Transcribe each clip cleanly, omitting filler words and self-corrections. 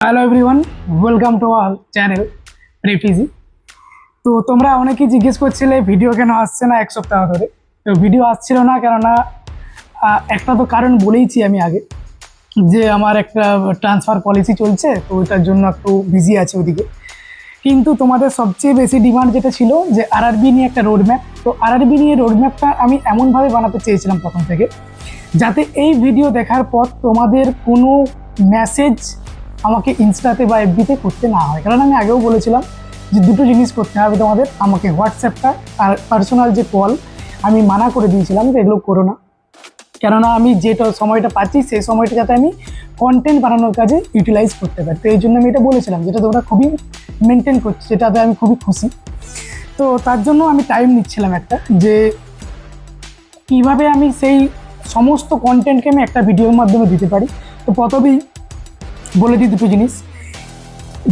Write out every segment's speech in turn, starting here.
Hello everyone, welcome to our channel প্রেপিজি। তো তোমরা অনেকেই জিজ্ঞেস করছিলে ভিডিও কেন আসছে না এক সপ্তাহ ধরে। তো ভিডিও আসছিল না কেননা একটা তো কারণ বলেইছি আমি আগে, যে আমার একটা ট্রান্সফার পলিসি চলছে, তো ওটার জন্য একটু বিজি আছে ওদিকে। কিন্তু তোমাদের সবচেয়ে বেশি ডিমান্ড যেটা ছিল যে আরআরবি নিয়ে একটা রোডম্যাপ, তো আরআরবি নিয়ে রোডম্যাপটা আমি এমনভাবে বানাতে চেয়েছিলাম প্রথম থেকে, যাতে এই ভিডিও দেখার পর তোমাদের কোনো মেসেজ আমাকে ইনস্টাতে বা এফবিতে করতে না হয়। কারণ আমি আগেও বলেছিলাম যে দুটো জিনিস করতে হবে তোমাদের, আমাকে হোয়াটসঅ্যাপটা আর পার্সোনাল যে কল আমি মানা করে দিয়েছিলাম যে এগুলো করো না। কেননা আমি যেটা সময়টা পাচ্ছি সেই সময়টা যাতে আমি কন্টেন্ট বানানোর কাজে ইউটিলাইজ করতে পারি, তো এই জন্য আমি এটা বলেছিলাম, যেটা তোমরা খুবই মেনটেন করছো, যেটাতে আমি খুবই খুশি। তো তার জন্য আমি টাইম নিচ্ছিলাম একটা, যে কীভাবে আমি সেই সমস্ত কন্টেন্টকে আমি একটা ভিডিওর মাধ্যমে দিতে পারি। তো প্রথমেই বলে দিই দুটো জিনিস,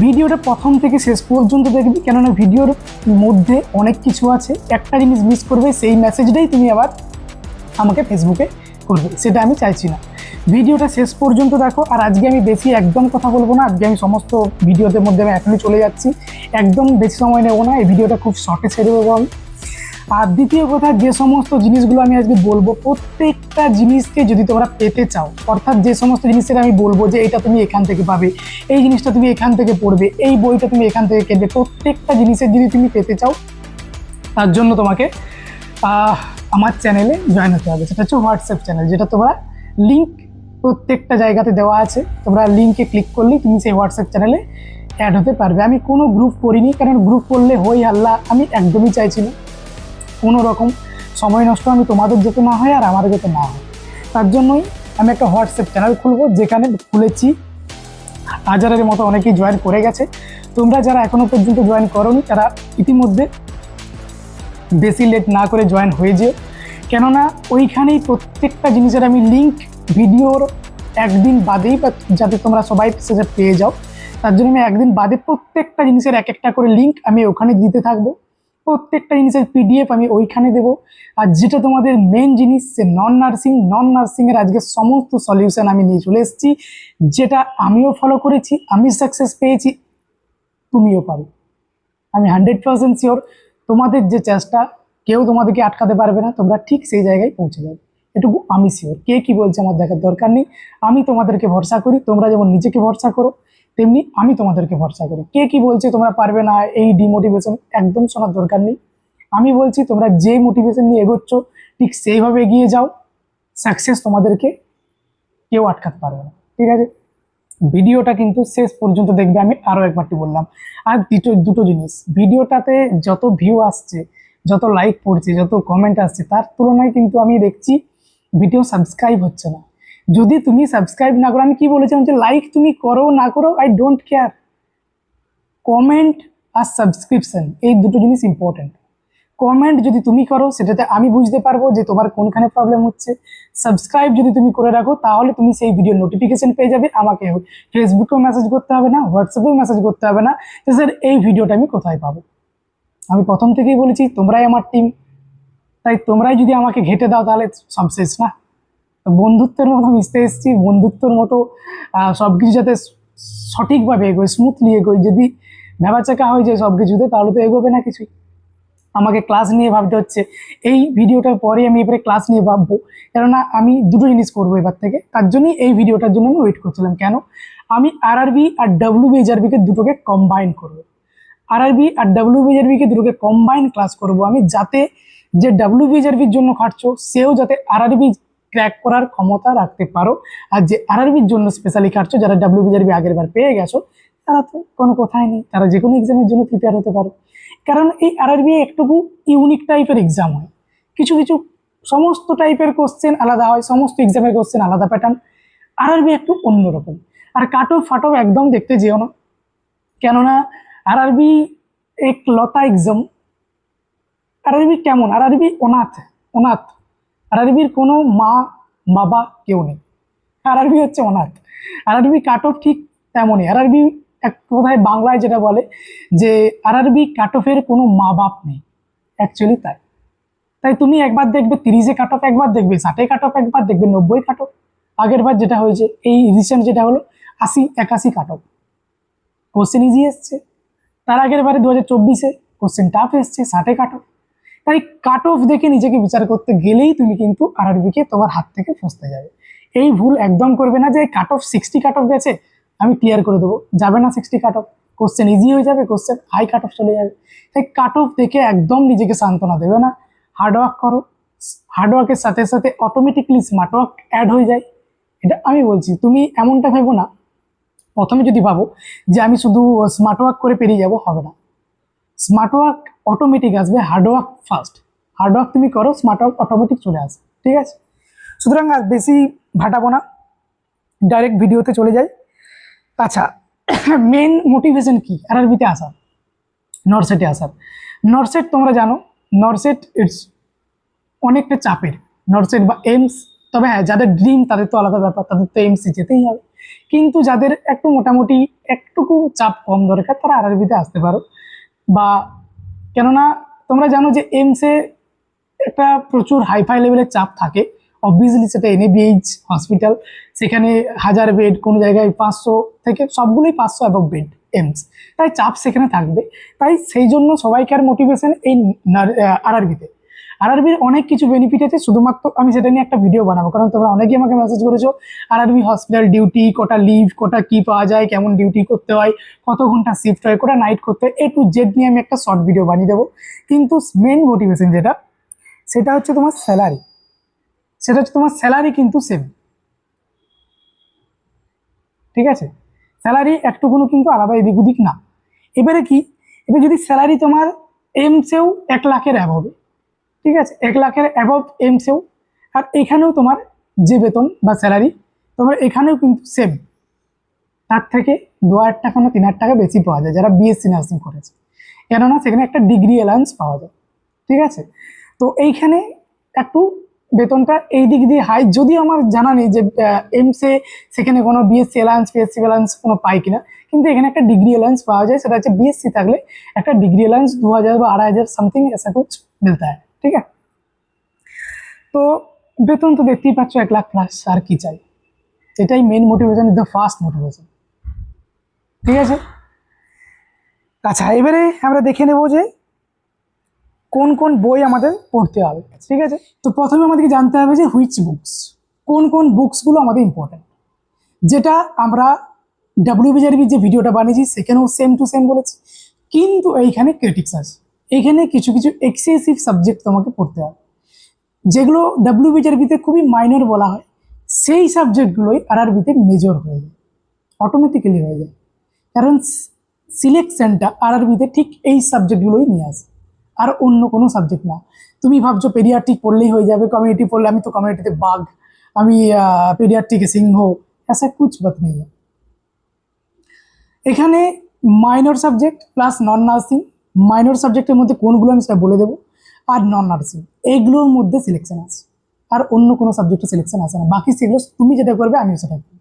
ভিডিওটা প্রথম থেকে শেষ পর্যন্ত দেখবি, কেননা ভিডিওর মধ্যে অনেক কিছু আছে। একটা জিনিস মিস করবে, সেই মেসেজটাই তুমি আবার আমাকে ফেসবুকে করবে, সেটা আমি চাইছি না। ভিডিওটা শেষ পর্যন্ত দেখো। আর আজকে আমি বেশি একদম কথা বলবো না, আজকে আমি সমস্ত ভিডিওদের মধ্যে আমি এখনই চলে যাচ্ছি, একদম বেশি সময় নেবো না, এই ভিডিওটা খুব শর্টে ছেড়ে দেবো আমি। আর দ্বিতীয় কথা, যে সমস্ত জিনিসগুলো আমি আজকে বলবো, প্রত্যেকটা জিনিসকে যদি তোমরা পেতে চাও, অর্থাৎ যে সমস্ত জিনিসের আমি বলবো যে এটা তুমি এখান থেকে পাবে, এই জিনিসটা তুমি এখান থেকে পড়বে, এই বইটা তুমি এখান থেকে কিনবে, প্রত্যেকটা জিনিসের যদি তুমি পেতে চাও, তার জন্য তোমাকে আমার চ্যানেলে জয়েন হতে হবে। সেটা হচ্ছে হোয়াটসঅ্যাপ চ্যানেল, যেটা তোমরা লিঙ্ক প্রত্যেকটা জায়গাতে দেওয়া আছে, তোমরা লিঙ্কে ক্লিক করলেই তুমি সেই হোয়াটসঅ্যাপ চ্যানেলে অ্যাড হতে পারবে। আমি কোনো গ্রুপ করিনি, কারণ গ্রুপ করলে হই হাল্লা আমি একদমই চাইছি না। কোনো রকম সময় নষ্ট আমি তোমাদের যাতে না হয় আর আমার যাতে না হয়, তার জন্যই আমি একটা হোয়াটসঅ্যাপ চ্যানেল খুলবো, যেখানে খুলেছি হাজারের মতো অনেকেই জয়েন করে গেছে। তোমরা যারা এখনো পর্যন্ত জয়েন করোনি, তারা ইতিমধ্যে বেশি লেট না করে জয়েন হয়ে যেও, কেননা ওইখানেই প্রত্যেকটা জিনিসের আমি লিঙ্ক ভিডিওর একদিন বাদেই, বা যাতে তোমরা সবাই সেটা পেয়ে যাও, তার জন্য আমি একদিন বাদে প্রত্যেকটা জিনিসের এক একটা করে লিঙ্ক আমি ওখানে দিতে থাকবো। প্রত্যেকটা জিনিসের পিডিএফ আমি ওইখানে দেবো। আর যেটা তোমাদের মেন জিনিস, সে নন নার্সিংয়ের আজকে সমস্ত সলিউশন আমি নিয়ে চলে এসেছি, যেটা আমিও ফলো করেছি, আমি সাকসেস পেয়েছি, তুমিও পাবে। আমি 100% শিওর, তোমাদের যে চেষ্টা কেউ তোমাদেরকে আটকাতে পারবে না, তোমরা ঠিক সেই জায়গায় পৌঁছে যাবে, এটুকু আমি শিওর। কে কি বলছে আমার দেখার দরকার নেই, আমি তোমাদেরকে ভরসা করি। তোমরা যেমন নিজেকে ভরসা করো, তেমনি আমি তোমাদেরকে ভরসা করি। কে কি বলছে তোমরা পারবে না, এই ডিমোটিভেশন একদম শোনার দরকার নেই। আমি বলছি তোমরা যে মোটিভেশন নিয়ে এগোচ্ছ, ঠিক সেইভাবে এগিয়ে যাও, সাকসেস তোমাদেরকে কেউ আটকাতে পারবে না, ঠিক আছে? ভিডিওটা কিন্তু শেষ পর্যন্ত দেখবে, আমি আরও একবারটি বললাম। আর দুটো জিনিস, ভিডিওটাতে যত ভিউ আসছে, যত লাইক পড়ছে, যত কমেন্ট আসছে, তার তুলনায় কিন্তু আমি দেখছি ভিডিও সাবস্ক্রাইব হচ্ছে না। যদি তুমি সাবস্ক্রাইব না করো, আমি কি বলেছিলাম যে লাইক তুমি করো না করো আই ডোন্ট কেয়ার, কমেন্ট আর সাবস্ক্রিপশন এই দুটো জিনিস ইম্পর্টেন্ট। কমেন্ট যদি তুমি করো, সেটাতে আমি বুঝতে পারবো যে তোমার কোনখানে প্রবলেম হচ্ছে। সাবস্ক্রাইব যদি তুমি করে রাখো, তাহলে তুমি সেই ভিডিওর নোটিফিকেশন পেয়ে যাবে। আমাকে ফেসবুকেও মেসেজ করতে হবে না, হোয়াটসঅ্যাপেও মেসেজ করতে হবে না যে স্যার এই ভিডিওটা আমি কোথায় পাবো। আমি প্রথম থেকেই বলেছি তোমরাই আমার টিম, তাই তোমরাই যদি আমাকে ঘেটে দাও, তাহলে সব শেষ না। বন্ধুত্বের মতো মিশতে এসেছি, বন্ধুত্বর মতো সব কিছু যাতে সঠিকভাবে এগোয়, স্মুথলি এগোয়। যদি ভেবাচাকা হয়ে যায় সব কিছুতে, তাহলে তো এগোবে না কিছুই। আমাকে ক্লাস নিয়ে ভাবতে হচ্ছে, এই ভিডিওটার পরে আমি এবারে ক্লাস নিয়ে ভাববো, কেননা আমি দুটো জিনিস করবো এবার থেকে। তার জন্যই এই ভিডিওটার জন্য আমি ওয়েট করছিলাম। কেন? আমি আরআরবি আর ডাব্লিউবিএইচআরবিকে দুটোকে কম্বাইন করবো। আরআরবি আর ডাব্লিউবিএইচআরবিকে দুটোকে কম্বাইন ক্লাস করবো আমি, যাতে যে ডাব্লিউবিএইচআরবির জন্য খাটছো, সেও যাতে আরআরবি ক্র্যাক করার ক্ষমতা রাখতে পারো। আর যে আরআরবির জন্য স্পেশালি খাটছো, যারা ডাব্লিউবিএইচআরবি আগের বার পেয়ে গেছো, তারা তো কোনো কথাই নেই, তারা যে কোনো এক্সামের জন্য প্রিপেয়ার হতে পারো। কারণ এই আরআরবি একটুকু ইউনিক টাইপের এক্সাম হয়, কিছু কিছু সমস্ত টাইপের কোশ্চেন আলাদা হয়, সমস্ত এক্সামের কোশ্চেন আলাদা প্যাটার্ন, আরআরবি একটু অন্যরকম। আর কাটঅফ ফাটঅফ একদম দেখতে যেও না, কেননা আরআরবি এক লতা এক্সাম। আরআরবি কেমন? আরআরবি অনাথ, অনাথ। আরআরবির কোনো মা বাবা কেউ নেই, আরআরবি হচ্ছে অনাথ। আরআরবি কাটঅফ ঠিক তেমনই। আরআরবি এক কথায় বাংলায় যেটা বলে যে আরআরবি কাটঅফের কোনো মা বাপ নেই, অ্যাকচুয়ালি তাই। তাই তুমি একবার দেখবে 30-এ কাটঅফ, একবার দেখবে 60-এ কাটঅফ, একবার দেখবে 90-এ কাটঅফ। আগের বার যেটা হয়েছে, এই রিসেন্ট যেটা হলো 80-81 কাটঅফ। কোশ্চেন ইজি এসছে। তার আগের বারে 2024-এ কোশ্চেন টাফ এসছে, 60-এ কাট অফ। তাই কাট অফ দেখে নিজেকে বিচার করতে গেলেই তুমি কিন্তু আরআরবিকে তোমার হাত থেকে ফসতে যাবে। এই ভুল একদম করবে না যে কাট অফ 60 কাট অফ গেছে আমি ক্লিয়ার করে দেবো, যাবে না 60 কাট অফ। কোশ্চেন ইজি হয়ে যাবে, কোশ্চেন হাই কাট অফ চলে যাবে। তাই কাট অফ দেখে একদম নিজেকে সান্ত্বনা দেবে না, হার্ডওয়ার্ক করো। হার্ডওয়ার্কের সাথে সাথে অটোমেটিকলি স্মার্ট ওয়ার্ক অ্যাড হয়ে যায়। এটা আমি বলছি, তুমি এমনটা ভেবো না প্রথমে যদি ভাবো যে আমি শুধু স্মার্ট ওয়ার্ক করে পেরিয়ে যাব, হবে না। স্মার্ট ওয়ার্ক অটোমেটিক আসবে, হার্ডওয়ার্ক ফার্স্ট। হার্ডওয়ার্ক তুমি করো, স্মার্ট ওয়ার্ক অটোমেটিক চলে আসবে, ঠিক আছে? সুতরাং আর বেশি ভাটাবো না, ডাইরেক্ট ভিডিওতে চলে যাই। আচ্ছা, মেন মোটিভেশন কি আরআরবিতে আসার, নরসেটে আসার? নরসেট তোমরা জানো, নরসেট ইটস অনেকটা চাপের, নরসেট বা এইমস। তবে হ্যাঁ, যাদের ড্রিম তাদের তো আলাদা ব্যাপার, তাদের তো এইমসে যেতেই হবে। কিন্তু যাদের একটু মোটামুটি একটুকু চাপ কম দরকার, তারা আরআরবিতে আসতে পারো। বা কেননা তোমরা জানো যে এইমসে একটা প্রচুর হাইফাই লেভেলের চাপ থাকে। অবভিয়াসলি সেটা এনএবিএইচ হসপিটাল, সেখানে 1000 বেড, কোনো জায়গায় 500 থেকে সবগুলোই 500 অ্যাবভ বেড এইমস। তাই চাপ সেখানে থাকবে। তাই সেই জন্য সবাইকার মোটিভেশন এই আরআরবিতে। আরআরবির অনেক কিছু বেনিফিট আছে, শুধুমাত্র আমি সেটা নিয়ে একটা ভিডিও বানাবো, কারণ তোমরা অনেকেই আমাকে মেসেজ করেছো আরআরবি হসপিটাল ডিউটি, কটা লিভ, কটা কি পাওয়া যায়, কেমন ডিউটি করতে হয়, কত ঘন্টা শিফট হয়, কটা নাইট করতে হয়, A to Z নিয়ে আমি একটা শর্ট ভিডিও বানিয়ে দেবো। কিন্তু মেন মোটিভেশন যেটা, সেটা হচ্ছে তোমার স্যালারি। সেটা হচ্ছে তোমার স্যালারি কিন্তু সেম, ঠিক আছে? স্যালারি একটুকুনো কিন্তু আলাদা এদিক ওদিক না। এবারে কি, এবার যদি স্যালারি তোমার এমসেও 1 লাখের অ্যাবভে, ঠিক আছে, 1 লাখের অ্যাবভ এমসেও, আর এখানেও তোমার যে বেতন বা স্যালারি, তোমার এখানেও কিন্তু সেম, তার থেকে 2,000 টাকা না 3,000 টাকা বেশি পাওয়া যায় যারা বিএসসি নার্সিং করেছে, কেননা সেখানে একটা ডিগ্রি অ্যালাউন্স পাওয়া যায়, ঠিক আছে? তো এইখানে একটু বেতনটা এই দিক দিয়ে হাই, যদিও আমার জানা নেই যে এমসে সেখানে কোনো বিএসসি অ্যালাউন্স পিএসসি অ্যালাউন্স কোনো পাই কিনা, কিন্তু এখানে একটা ডিগ্রি অ্যালাউন্স পাওয়া যায়। সেটা হচ্ছে বিএসসি থাকলে একটা ডিগ্রি অ্যালাউন্স 2,000 বা 2,500 সামথিং ऐसा कुछ मिलता है, ঠিক আছে? তো বেতন তো দেখতেই পাচ্ছ 1 লাখ প্লাস, আর কি চাই? এটাই main motivation, the first motivation, ঠিক আছে? আচ্ছা, এবারে আমরা দেখে নেব যে কোন কোন বই আমাদের পড়তে হবে, ঠিক আছে? তো প্রথমে আমাদেরকে জানতে হবে যে হুইচ বুকস, কোন কোন বুকসগুলো আমাদের ইম্পর্টেন্ট, যেটা আমরা ডাব্লিউবিজিআরবি যে ভিডিওটা বানিয়েছি সেখানেও সেম টু সেম বলেছি। কিন্তু এইখানে ক্রিটিক্স আছে, এইখানে কিছু কিছু এক্সেসিভ সাবজেক্ট তোমাকে পড়তে হবে, যেগুলো ডাব্লিউবিজিআরবিতে খুবই মাইনর বলা হয়, সেই সাবজেক্টগুলোই আরআরবিতে মেজর হয়ে যায়, অটোমেটিক্যালি হয়ে যায়। কারণ সিলেকশনটা আরআরবিতে ঠিক এই সাবজেক্টগুলোই নিয়ে আসে, আর অন্য কোনো সাবজেক্ট না। তুমি ভাবছো পেডিয়াট্রিক পড়লেই হয়ে যাবে, কমিউনিটি পড়লে আমি তো কমিউনিটিতে বাঘ, আমি পেডিয়াট্রিকে সিংহ, ऐसा कुछ बात नहीं है। এখানে মাইনর সাবজেক্ট প্লাস নন নার্সিং, মাইনর সাবজেক্টের মধ্যে কোনগুলো আমি সেটা বলে দেবো, আর নন নার্সিং এইগুলোর মধ্যে সিলেকশন আছে, আর অন্য কোনো সাবজেক্টে সিলেকশন আসে না। বাকি সেগুলো তুমি যেটা করবে আমিও সেটা করবো,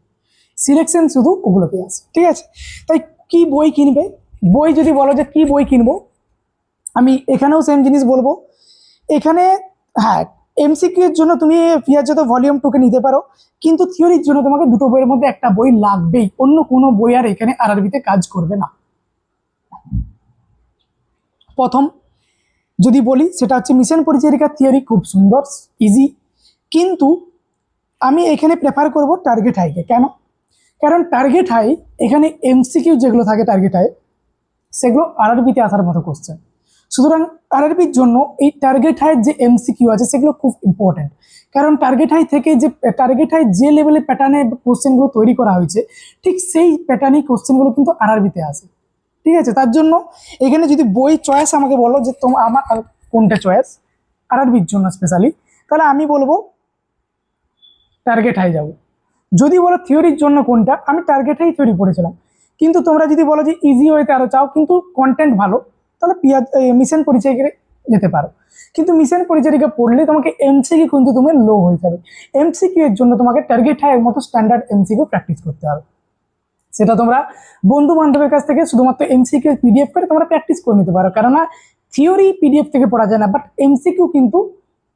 সিলেকশন শুধু ওগুলোতেই আছে, ঠিক আছে? তাই কি বই কিনবে, বই যদি বলো যে কি বই কিনবো, আমি এখানেও সেম জিনিস বলবো। এখানে হ্যাঁ, এমসিকিউ এর জন্য তুমি পিয়াজেতো ভলিউম 2 কে নিতে পারো, কিন্তু থিওরির জন্য তোমাকে দুটো বইয়ের মধ্যে একটা বই লাগবেই, অন্য কোনো বই আর এখানে আরআরবিতে কাজ করবে না। প্রথম যদি বলি সেটা হচ্ছে মিশন পরিচারিকা থিওরি, খুব সুন্দর ইজি, কিন্তু আমি এখানে প্রেফার করব টার্গেট হাইকে। কেন? কারণ টার্গেট হাই এখানে এমসিকিউ যেগুলো থাকে টার্গেট হাই, সেগুলো আরআরবিতে আসার মতো কোশ্চেন। সুতরাং আরআরবির জন্য এই টার্গেট হাই যে এমসিকিউ আছে সেগুলো খুব ইম্পর্টেন্ট, কারণ টার্গেট হাই থেকে যে টার্গেট হাই যে লেভেলের প্যাটার্নে কোশ্চেনগুলো তৈরি করা হয়েছে, ঠিক সেই প্যাটার্নই কোশ্চেনগুলো কিন্তু আরআরবিতে আসে, ঠিক আছে? তার জন্য এখানে যদি বই চয়েস আমাকে বলো যে তোমার আমার কোনটা চয়েস আরআরবির জন্য স্পেশালি, তাহলে আমি বলবো টার্গেট হাই যাবো। যদি বলো থিওরির জন্য কোনটা, আমি টার্গেট হাই থিওরি পড়েছিলাম। কিন্তু তোমরা যদি বলো যে ইজি ওয়েতে আরো চাও কিন্তু কন্টেন্ট ভালো, তাহলে মিশন পরিচারিকা যেতে পারো। কিন্তু মিশন পরিচারিকা পড়লে তোমাকে এমসিকিউ কিন্তু তুমি লো হয়ে যাবে। এমসিকিউ এর জন্য তোমাকে টার্গেট হাই এর মতো স্ট্যান্ডার্ড এমসিকিউ প্র্যাকটিস করতে হবে। সেটা তোমরা বন্ধু বান্ধবের কাছ থেকে শুধুমাত্র এমসিকিউ পিডিএফ করে তোমরা প্র্যাকটিস করে নিতে পারো, কেননা থিওরি পিডিএফ থেকে পড়া যায় না, বাট এমসিকিউ কিন্তু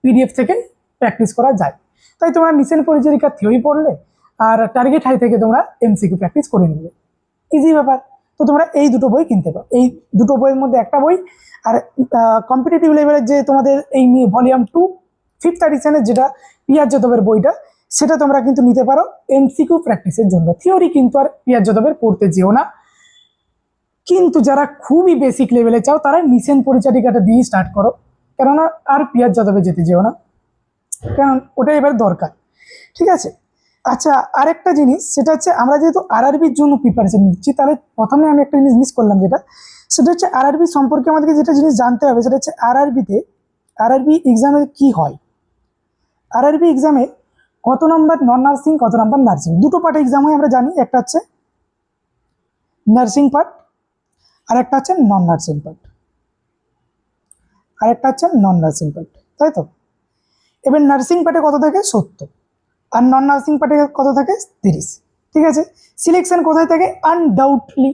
পিডিএফ থেকে প্র্যাকটিস করা যায়। তাই তোমরা মিশন পরিচারিকা থিওরি পড়লে আর টার্গেট হাই থেকে তোমরা এমসিকিউ প্র্যাকটিস করে নিলে, ইজি ব্যাপার। তো তোমরা এই দুটো বই কিনতে পারো, এই দুটো বইয়ের মধ্যে একটা বই। আর কম্পিটিটিভ লেভেলের যে তোমাদের এই ভলিউম 2 5th এডিশনের যেটা পিয়ার যাদবের বইটা, সেটা তোমরা কিন্তু নিতে পারো এমসিকিউ প্র্যাকটিসের জন্য। থিওরি কিন্তু আর পিয়ার যাদবের পড়তে যেও না। কিন্তু যারা খুবই বেসিক লেভেলে চাও তারা মিশন পরিচারিকাটা দিয়ে স্টার্ট করো, কেননা আর পিয়ার যাদবে যেতে যেও না, কারণ ওটা এবার দরকার। ঠিক আছে। আচ্ছা, আরেকটা জিনিস সেটা হচ্ছে আমরা যেহেতু আরআরবির জন্য প্রিপারেশন নিচ্ছি, তাহলে প্রথমে আমি একটা জিনিস মিস করলাম, সেটা হচ্ছে আরআরবি সম্পর্কে আমাদেরকে যেটা জিনিস জানতে হবে সেটা হচ্ছে আরআরবি এক্সামে কি হয়। আরআরবি এক্সামে কত নম্বর নন নার্সিং, কত নম্বর নার্সিং, দুটো পার্টে এক্সাম হয় আমরা জানি। একটা হচ্ছে নার্সিং পার্ট, আর একটা হচ্ছে নন নার্সিং পার্ট, তাই তো? এবার নার্সিং পার্টে কত থাকে 70, আর নন নার্সিং পার্টে কত থাকে 30। ঠিক আছে। সিলেকশন কোথায় থাকে? আনডাউটলি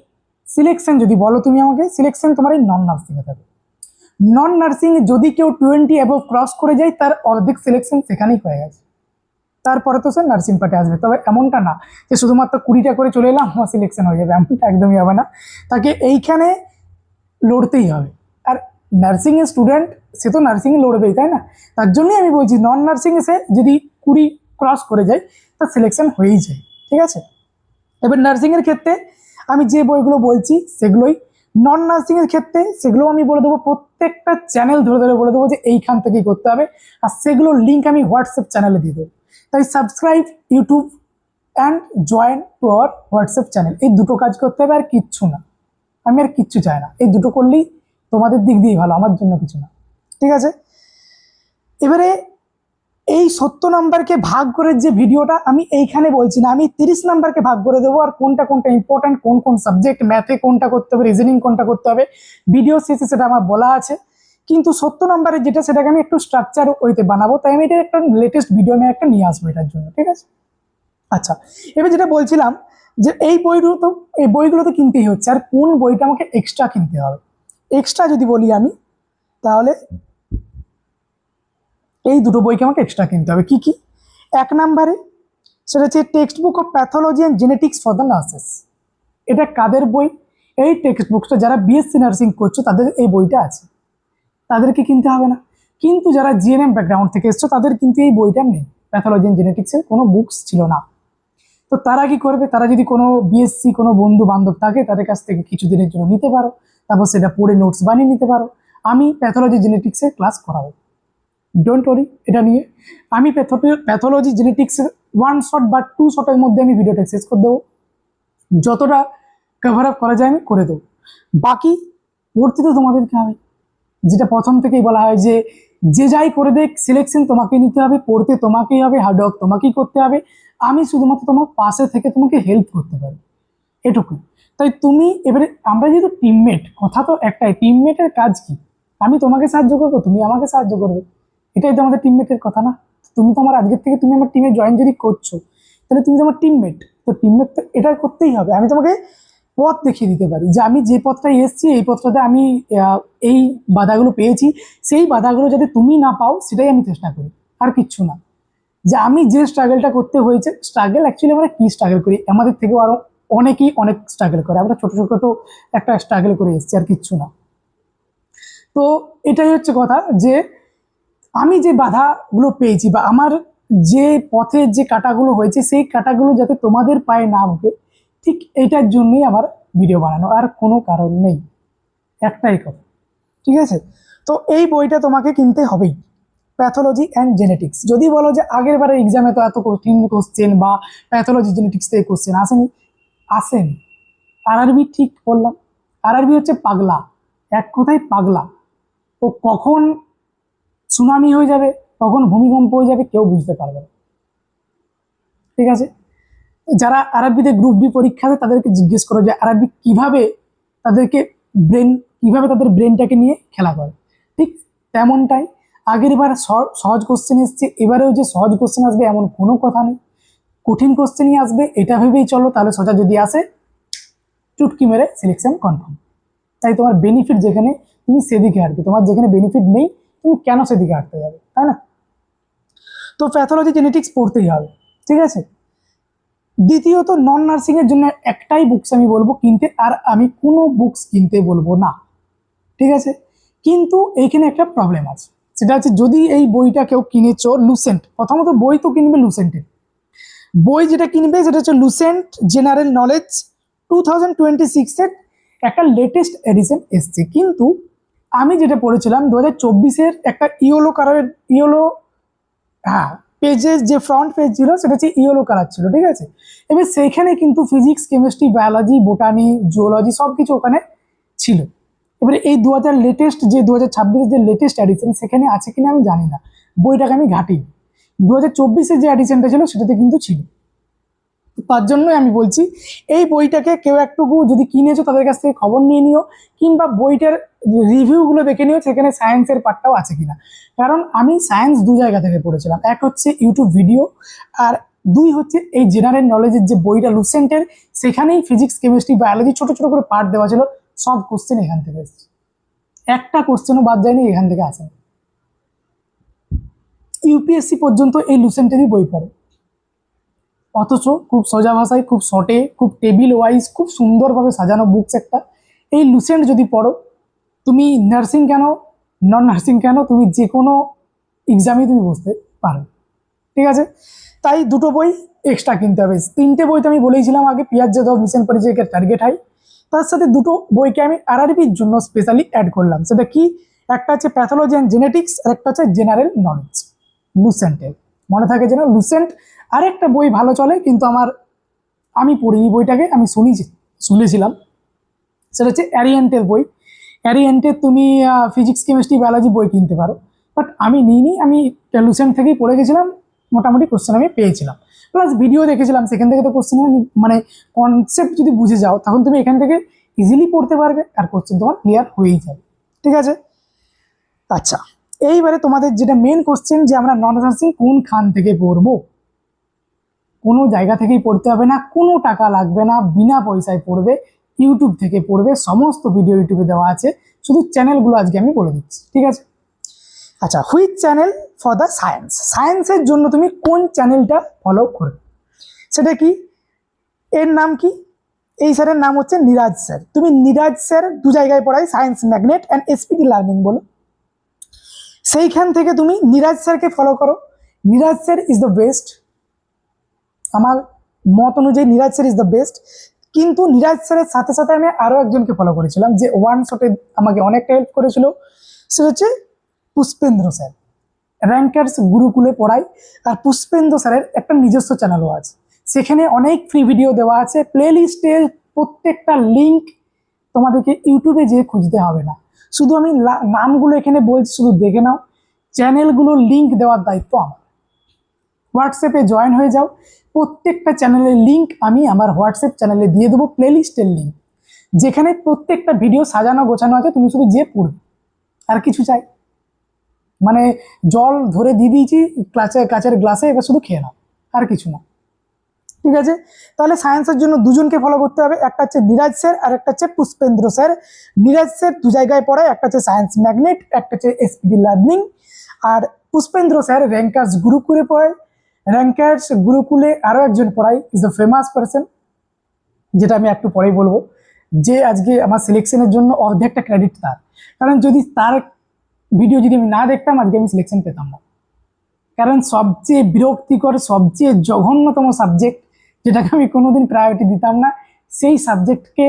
সিলেকশন যদি বলো তুমি আমাকে, সিলেকশন তোমার এই নন নার্সিংয়ে থাকে। নন নার্সিং যদি কেউ 20 অ্যাবভ ক্রস করে যায়, তার অর্ধেক সিলেকশন সেখানেই হয়ে গেছে, তারপরে তো সে নার্সিং পার্টে আসবে। তবে এমনটা না যে শুধুমাত্র 20টা করে চলে এলাম আমার সিলেকশন হয়ে যাবে, এমনটা একদমই হবে না। তাকে এইখানে লড়তেই হবে। আর নার্সিংয়ের স্টুডেন্ট, সে তো নার্সিংয়ে লড়বেই, তাই না? তার জন্যই আমি বলছি নন নার্সিংয়ে সে যদি 20 ক্রস করে যায় তার সিলেকশন হয়েই যায়। ঠিক আছে। এবার নার্সিংয়ের ক্ষেত্রে আমি যে বইগুলো বলছি সেগুলোই, নন নার্সিংয়ের ক্ষেত্রে সেগুলো আমি বলে দেবো, প্রত্যেকটা চ্যানেল ধরে ধরে বলে দেবো যে এইখান থেকেই করতে হবে, আর সেগুলোর লিঙ্ক আমি হোয়াটসঅ্যাপ চ্যানেলে দিয়ে দেবো। তাই subscribe YouTube and join to our WhatsApp channel, এই দুটো কাজ করতে হবে, আর কিচ্ছু না। আমি আর কিচ্ছু চাই না, এই দুটো করলেই তোমাদের দিক দিয়েই ভালো, আমার জন্য কিছু না। ঠিক আছে। এবারে এই 70 নাম্বারকে ভাগ করে যে ভিডিওটা আমি এইখানে বলছি না, আমি 30 নাম্বারকে ভাগ করে দেবো, আর কোনটা কোনটা ইম্পর্টেন্ট, কোন কোন সাবজেক্ট, ম্যাথে কোনটা করতে হবে, রিজনিং কোনটা করতে হবে, ভিডিও শেষে সেটা আমার বলা আছে। কিন্তু 70 নাম্বারের যেটা, সেটাকে আমি একটু স্ট্রাকচার ওইতে বানাবো, তাই আমি এটা একটা লেটেস্ট ভিডিও আমি একটা নিয়ে আসবো এটার জন্য। ঠিক আছে। আচ্ছা, এবার যেটা বলছিলাম যে এই বইগুলো তো কিনতেই হচ্ছে, আর কোন বইটা আমাকে এক্সট্রা কিনতে হবে। এক্সট্রা যদি বলি আমি, তাহলে এই দুটো বইকে আমাকে এক্সট্রা কিনতে হবে। কি কি? এক নম্বরে সেটা হচ্ছে text book of pathology and genetics for the nurses. এটা কাদের বই? এই টেক্সট বুকটা যারা বিএসসি নার্সিং করছো তাদের এই বইটা আছে, তাদেরকে কিনতে হবে না। কিন্তু যারা জিএনএম ব্যাকগ্রাউন্ড থেকে এসছো তাদের কিন্তু এই বইটা নেই, প্যাথোলজি অ্যান্ড জেনেটিক্সের কোনো বুকস ছিল না। তো তারা কি করবে? তারা যদি কোনো বিএসসি কোনো বন্ধু বান্ধব থাকে তাদের কাছ থেকে কিছুদিনের জন্য নিতে পারো, তারপর সেটা পড়ে নোটস বানিয়ে নিতে পারো। আমি প্যাথোলজি জেনেটিক্সের ক্লাস করাবো, ডোন্ট ওয়ারি এটা নিয়ে। আমি প্যাথোলজি জেনেটিক্সের 1 শট বা 2 শটের মধ্যে আমি ভিডিওটা শেষ করে দেবো, যতটা কভার আপ করা যায় আমি করে দেবো। বাকি পড়তে তো তোমাদেরকে হবে, যেটা প্রথম থেকেই বলা হয় যে যে যাই করে দেখ সিলেকশন তোমাকেই নিতে হবে, পড়তে তোমাকেই হবে, হার্ডওয়ার্ক তোমাকেই করতে হবে। আমি শুধুমাত্র তোমার পাশে থেকে তোমাকে হেল্প করতে পারি, এটুকুই। তাই তুমি এবারে, আমরা যেহেতু টিমমেট, কথা তো একটাই, টিমমেটের কাজ কি? আমি তোমাকে সাহায্য করবো, তুমি আমাকে সাহায্য করবে, এটাই তো আমাদের টিমমেটের কথা না? তুমি তো আমার আজকের থেকে তুমি আমার টিমে জয়েন যদি করছো, তাহলে তুমি তো আমার টিমমেট, তো টিমমেট তো এটা করতেই হবে। আমি তোমাকে পথ দেখিয়ে দিতে পারি যে আমি যে পথটায় এসেছি এই পথটাতে আমি এই বাধাগুলো পেয়েছি, সেই বাধাগুলো যাতে তুমি না পাও সেটাই আমি চেষ্টা করি, আর কিচ্ছু না। যে আমি যে স্ট্রাগলটা করতে হয়েছে, স্ট্রাগল অ্যাকচুয়ালি আমরা কি স্ট্রাগল করি, আমাদের থেকেও আরো অনেকেই অনেক স্ট্রাগল করে, আমরা ছোট ছোট একটা স্ট্রাগল করে এসেছি, আর কিচ্ছু না। তো এটাই হচ্ছে কথা, যে আমি যে বাধাগুলো পেয়েছি বা আমার যে পথে যে কাটাগুলো হয়েছে, সেই কাটাগুলো যাতে তোমাদের পায়ে না ঢোকে, ঠিক এইটার জন্যই আমার ভিডিও বানানো, আর কোনো কারণ নেই, একটাই কথা। ঠিক আছে। তো এই বইটা তোমাকে কিনতে হবেই, প্যাথোলজি অ্যান্ড জেনেটিক্স। যদি বলো যে আগের বারের এক্সামে তো এত কঠিন কোশ্চেন বা প্যাথোলজি জেনেটিক্স থেকে কোশ্চেন আসেনি। আরআরবি ঠিক বললাম, আরআরবি হচ্ছে পাগলা, এক কথায় পাগলা। ও কখন সুনামি হয়ে যাবে, কখন ভূমিকম্প হয়ে যাবে, কেউ বুঝতে পারবে না। ঠিক আছে। যারা আরআরবিতে গ্রুপ ডি পরীক্ষা দেয় তাদেরকে জিজ্ঞেস করো যে আরআরবি কিভাবে তাদের ব্রেনটাকে নিয়ে খেলা করে। ঠিক তেমনটাই আগের বার সহজ কোশ্চেন এসছে, এবারেও যে সহজ কোশ্চেন আসবে এমন কোনো কথা নেই, কঠিন কোশ্চেনই আসবে, এটা ভেবেই চলো। তাহলে সোজা যদি আসে চুটকি মেরে সিলেকশন কনফার্ম। তাই তোমার বেনিফিট যেখানে, তুমি সেদিকে হাঁটবে, তোমার যেখানে বেনিফিট নেই তুমি কেন সেদিকে হাঁটতে যাবে, তাই না? তো প্যাথোলজি জেনেটিক্স পড়তেই হবে। ঠিক আছে। দ্বিতীয়ত নন নার্সিংয়ের জন্য একটাই বুকস আমি বলবো কিনতে, আর আমি কোনো বুকস কিনতে বলবো না, ঠিক আছে। কিন্তু এইখানে একটা প্রবলেম আছে, সেটা হচ্ছে যদি এই বইটা কেউ কিনেছো লুসেন্ট, প্রথমত বই তো কিনবে লুসেন্টের। বই যেটা কিনবে সেটা হচ্ছে লুসেন্ট জেনারেল নলেজ 2026-এর একটা লেটেস্ট এডিশন এসছে। কিন্তু আমি যেটা পড়েছিলাম 2024-এর একটা ইয়েলো কালারের, ইয়েলো, হ্যাঁ, পেজের যে ফ্রন্ট পেজ ছিল সেটা হচ্ছে ইয়েলো কালার ছিল, ঠিক আছে। এবার সেইখানে কিন্তু physics, chemistry, biology, botany, zoology সব কিছু ওখানে ছিল। এবারে এই 2026-এর যে লেটেস্ট এডিশন সেখানে আছে কিনা আমি জানি না, বইটাকে আমি ঘাঁটি। 2024-এর যে এডিশনটা ছিল সেটাতে কিন্তু ছিল। তার জন্যই আমি বলছি এই বইটাকে কেউ একটুকু যদি কিনেছো তাদের কাছ থেকে খবর নিয়ে নিও, কিংবা বইটার রিভিউগুলো দেখে নিও সেখানে সায়েন্সের পার্টটাও আছে কিনা। কারণ আমি সায়েন্স দু জায়গা থেকে পড়েছিলাম, এক হচ্ছে ইউটিউব ভিডিও, আর দুই হচ্ছে এই জেনারেল নলেজের যে বইটা লুসেন্টের, সেখানেই ফিজিক্স, কেমিস্ট্রি, বায়োলজি ছোট ছোট করে পার্ট দেওয়া ছিল, সব কোশ্চেন এখান থেকে এসেছে, একটা কোশ্চেনও বাদ যায়নি এখান থেকে আসে। ইউপিএসসি পর্যন্ত এই লুসেন্টেরই বই পড়ে, অথচ খুব সোজা ভাষায়, খুব শর্টে, খুব টেবিল ওয়াইজ, খুব সুন্দরভাবে সাজানো বুকস একটা। এই লুসেন্ট যদি পড়ো, তুমি নার্সিং কেন, নন নার্সিং কেন, তুমি যে কোনো এক্সামে তুমি বসতে পারো, ঠিক আছে। তাই দুটো বই এক্সট্রা কিনতে হবে। তিনটে বই তো আমি বলেইছিলাম আগে, পিয়াজ যাদব মিশন পরিচয়কের টার্গেট হাই, তার সাথে দুটো বইকে আমি আরআরবির জন্য স্পেশালি অ্যাড করলাম। সেটা কি, একটা হচ্ছে প্যাথোলজি অ্যান্ড জেনেটিক্স, আর একটা হচ্ছে জেনারেল নলেজ লুসেন্টের। মনে থাকে যেন লুসেন্ট আরেকটা বই ভালো চলে, কিন্তু আমি পড়িনি বইটাকে, আমি শুনেছিলাম, সেটা হচ্ছে অ্যারিয়েন্টের বই। অ্যারিয়েন্টের তুমি ফিজিক্স, কেমিস্ট্রি, বায়োলজি বই কিনতে পারো, বাট আমি নিইনি, আমি লুসেন্ট থেকেই পড়ে গেছিলাম, মোটামুটি কোশ্চেন আমি পেয়েছিলাম, প্লাস ভিডিও দেখেছিলাম, সেখান থেকে তো কোশ্চেন মানে কনসেপ্ট যদি বুঝে যাও তখন তুমি এখান থেকে ইজিলি পড়তে পারবে, আর কোশ্চেন তোমার ক্লিয়ার হয়েই যাবে, ঠিক আছে। আচ্ছা, এইবারে তোমাদের যেটা মেন কোশ্চেন, যে আমরা নন নার্সিং কোন খান থেকে পড়বো। কোনো জায়গা থেকেই পড়তে হবে না, কোনো টাকা লাগবে না, বিনা পয়সায় পড়বে, ইউটিউব থেকে পড়বে, সমস্ত ভিডিও ইউটিউবে দেওয়া আছে, শুধু চ্যানেলগুলো আজকে আমি বলে দিচ্ছি, ঠিক আছে। আচ্ছা, which channel for the science, সায়েন্সের জন্য তুমি কোন চ্যানেলটা ফলো করবে, সেটা কি, এর নাম কি, এই স্যারের নাম হচ্ছে নিরাজ স্যার। তুমি নিরাজ স্যার দু জায়গায় পড়াই, science magnet and SPD learning বলে, সেইখান থেকে তুমি নিরাজ স্যারকে ফলো করো। Niraj sir is the best, আমার মত অনুযায়ী Niraj sir is the best. কিন্তু নিরাজ স্যারের সাথে সাথে আমি আরও একজনকে ফলো করেছিলাম, যে ওয়ান শটে আমাকে অনেকটা হেল্প করেছিল, সে হচ্ছে পুষ্পেন্দ্র স্যার। র্যাঙ্কার্স গুরুকুলে পড়াই, আর পুষ্পেন্দ্র স্যারের একটা নিজস্ব চ্যানেলও আছে, সেখানে অনেক ফ্রি ভিডিও দেওয়া আছে, প্লে লিস্টে প্রত্যেকটা লিঙ্ক তোমাদেরকে ইউটিউবে যেয়ে খুঁজতে হবে না, শুধু আমি নামগুলো এখানে বলছি, শুধু দেখে নাও। চ্যানেলগুলোর লিঙ্ক দেওয়ার দায়িত্ব আমার। হোয়াটসঅ্যাপে জয়েন হয়ে যাও, প্রত্যেকটা চ্যানেলের লিঙ্ক আমি আমার হোয়াটসঅ্যাপ চ্যানেলে দিয়ে দেবো, প্লেলিস্টের লিঙ্ক, যেখানে প্রত্যেকটা ভিডিও সাজানো গোছানো আছে, তুমি শুধু যে পড়বে, আর কিছু চাই, মানে জল ধরে দিয়ে দিয়েছি কাচের গ্লাসে, এবার শুধু খেয়ে নাও, আর কিছু না, ঠিক আছে। তাহলে সায়েন্সের জন্য দুজনকে ফলো করতে হবে, একটা হচ্ছে নিরাজ স্যার আর একটা হচ্ছে পুষ্পেন্দ্র স্যার। নিরাজ স্যার দু জায়গায় পড়ায়, একটা হচ্ছে সায়েন্স ম্যাগনেট, একটা হচ্ছে এসপিডি লার্নিং, আর পুষ্পেন্দ্র স্যার র্যাঙ্কার্স গুরুকুলে পড়ায়। র্যাঙ্কার্স গুরুকুলে আরও একজন পড়াই, ইজ দ্য ফেমাস পারসন, যেটা আমি একটু পরেই বলবো, যে আজকে আমার সিলেকশনের জন্য অর্ধেকটা ক্রেডিট তার, কারণ যদি তার ভিডিও যদি আমি না দেখতাম আজকে আমি সিলেকশন পেতাম না। কারণ সবচেয়ে বিরক্তিকর, সবচেয়ে জঘন্যতম সাবজেক্ট, যেটাকে আমি কোনোদিন প্রায়োরিটি দিতাম না, সেই সাবজেক্টকে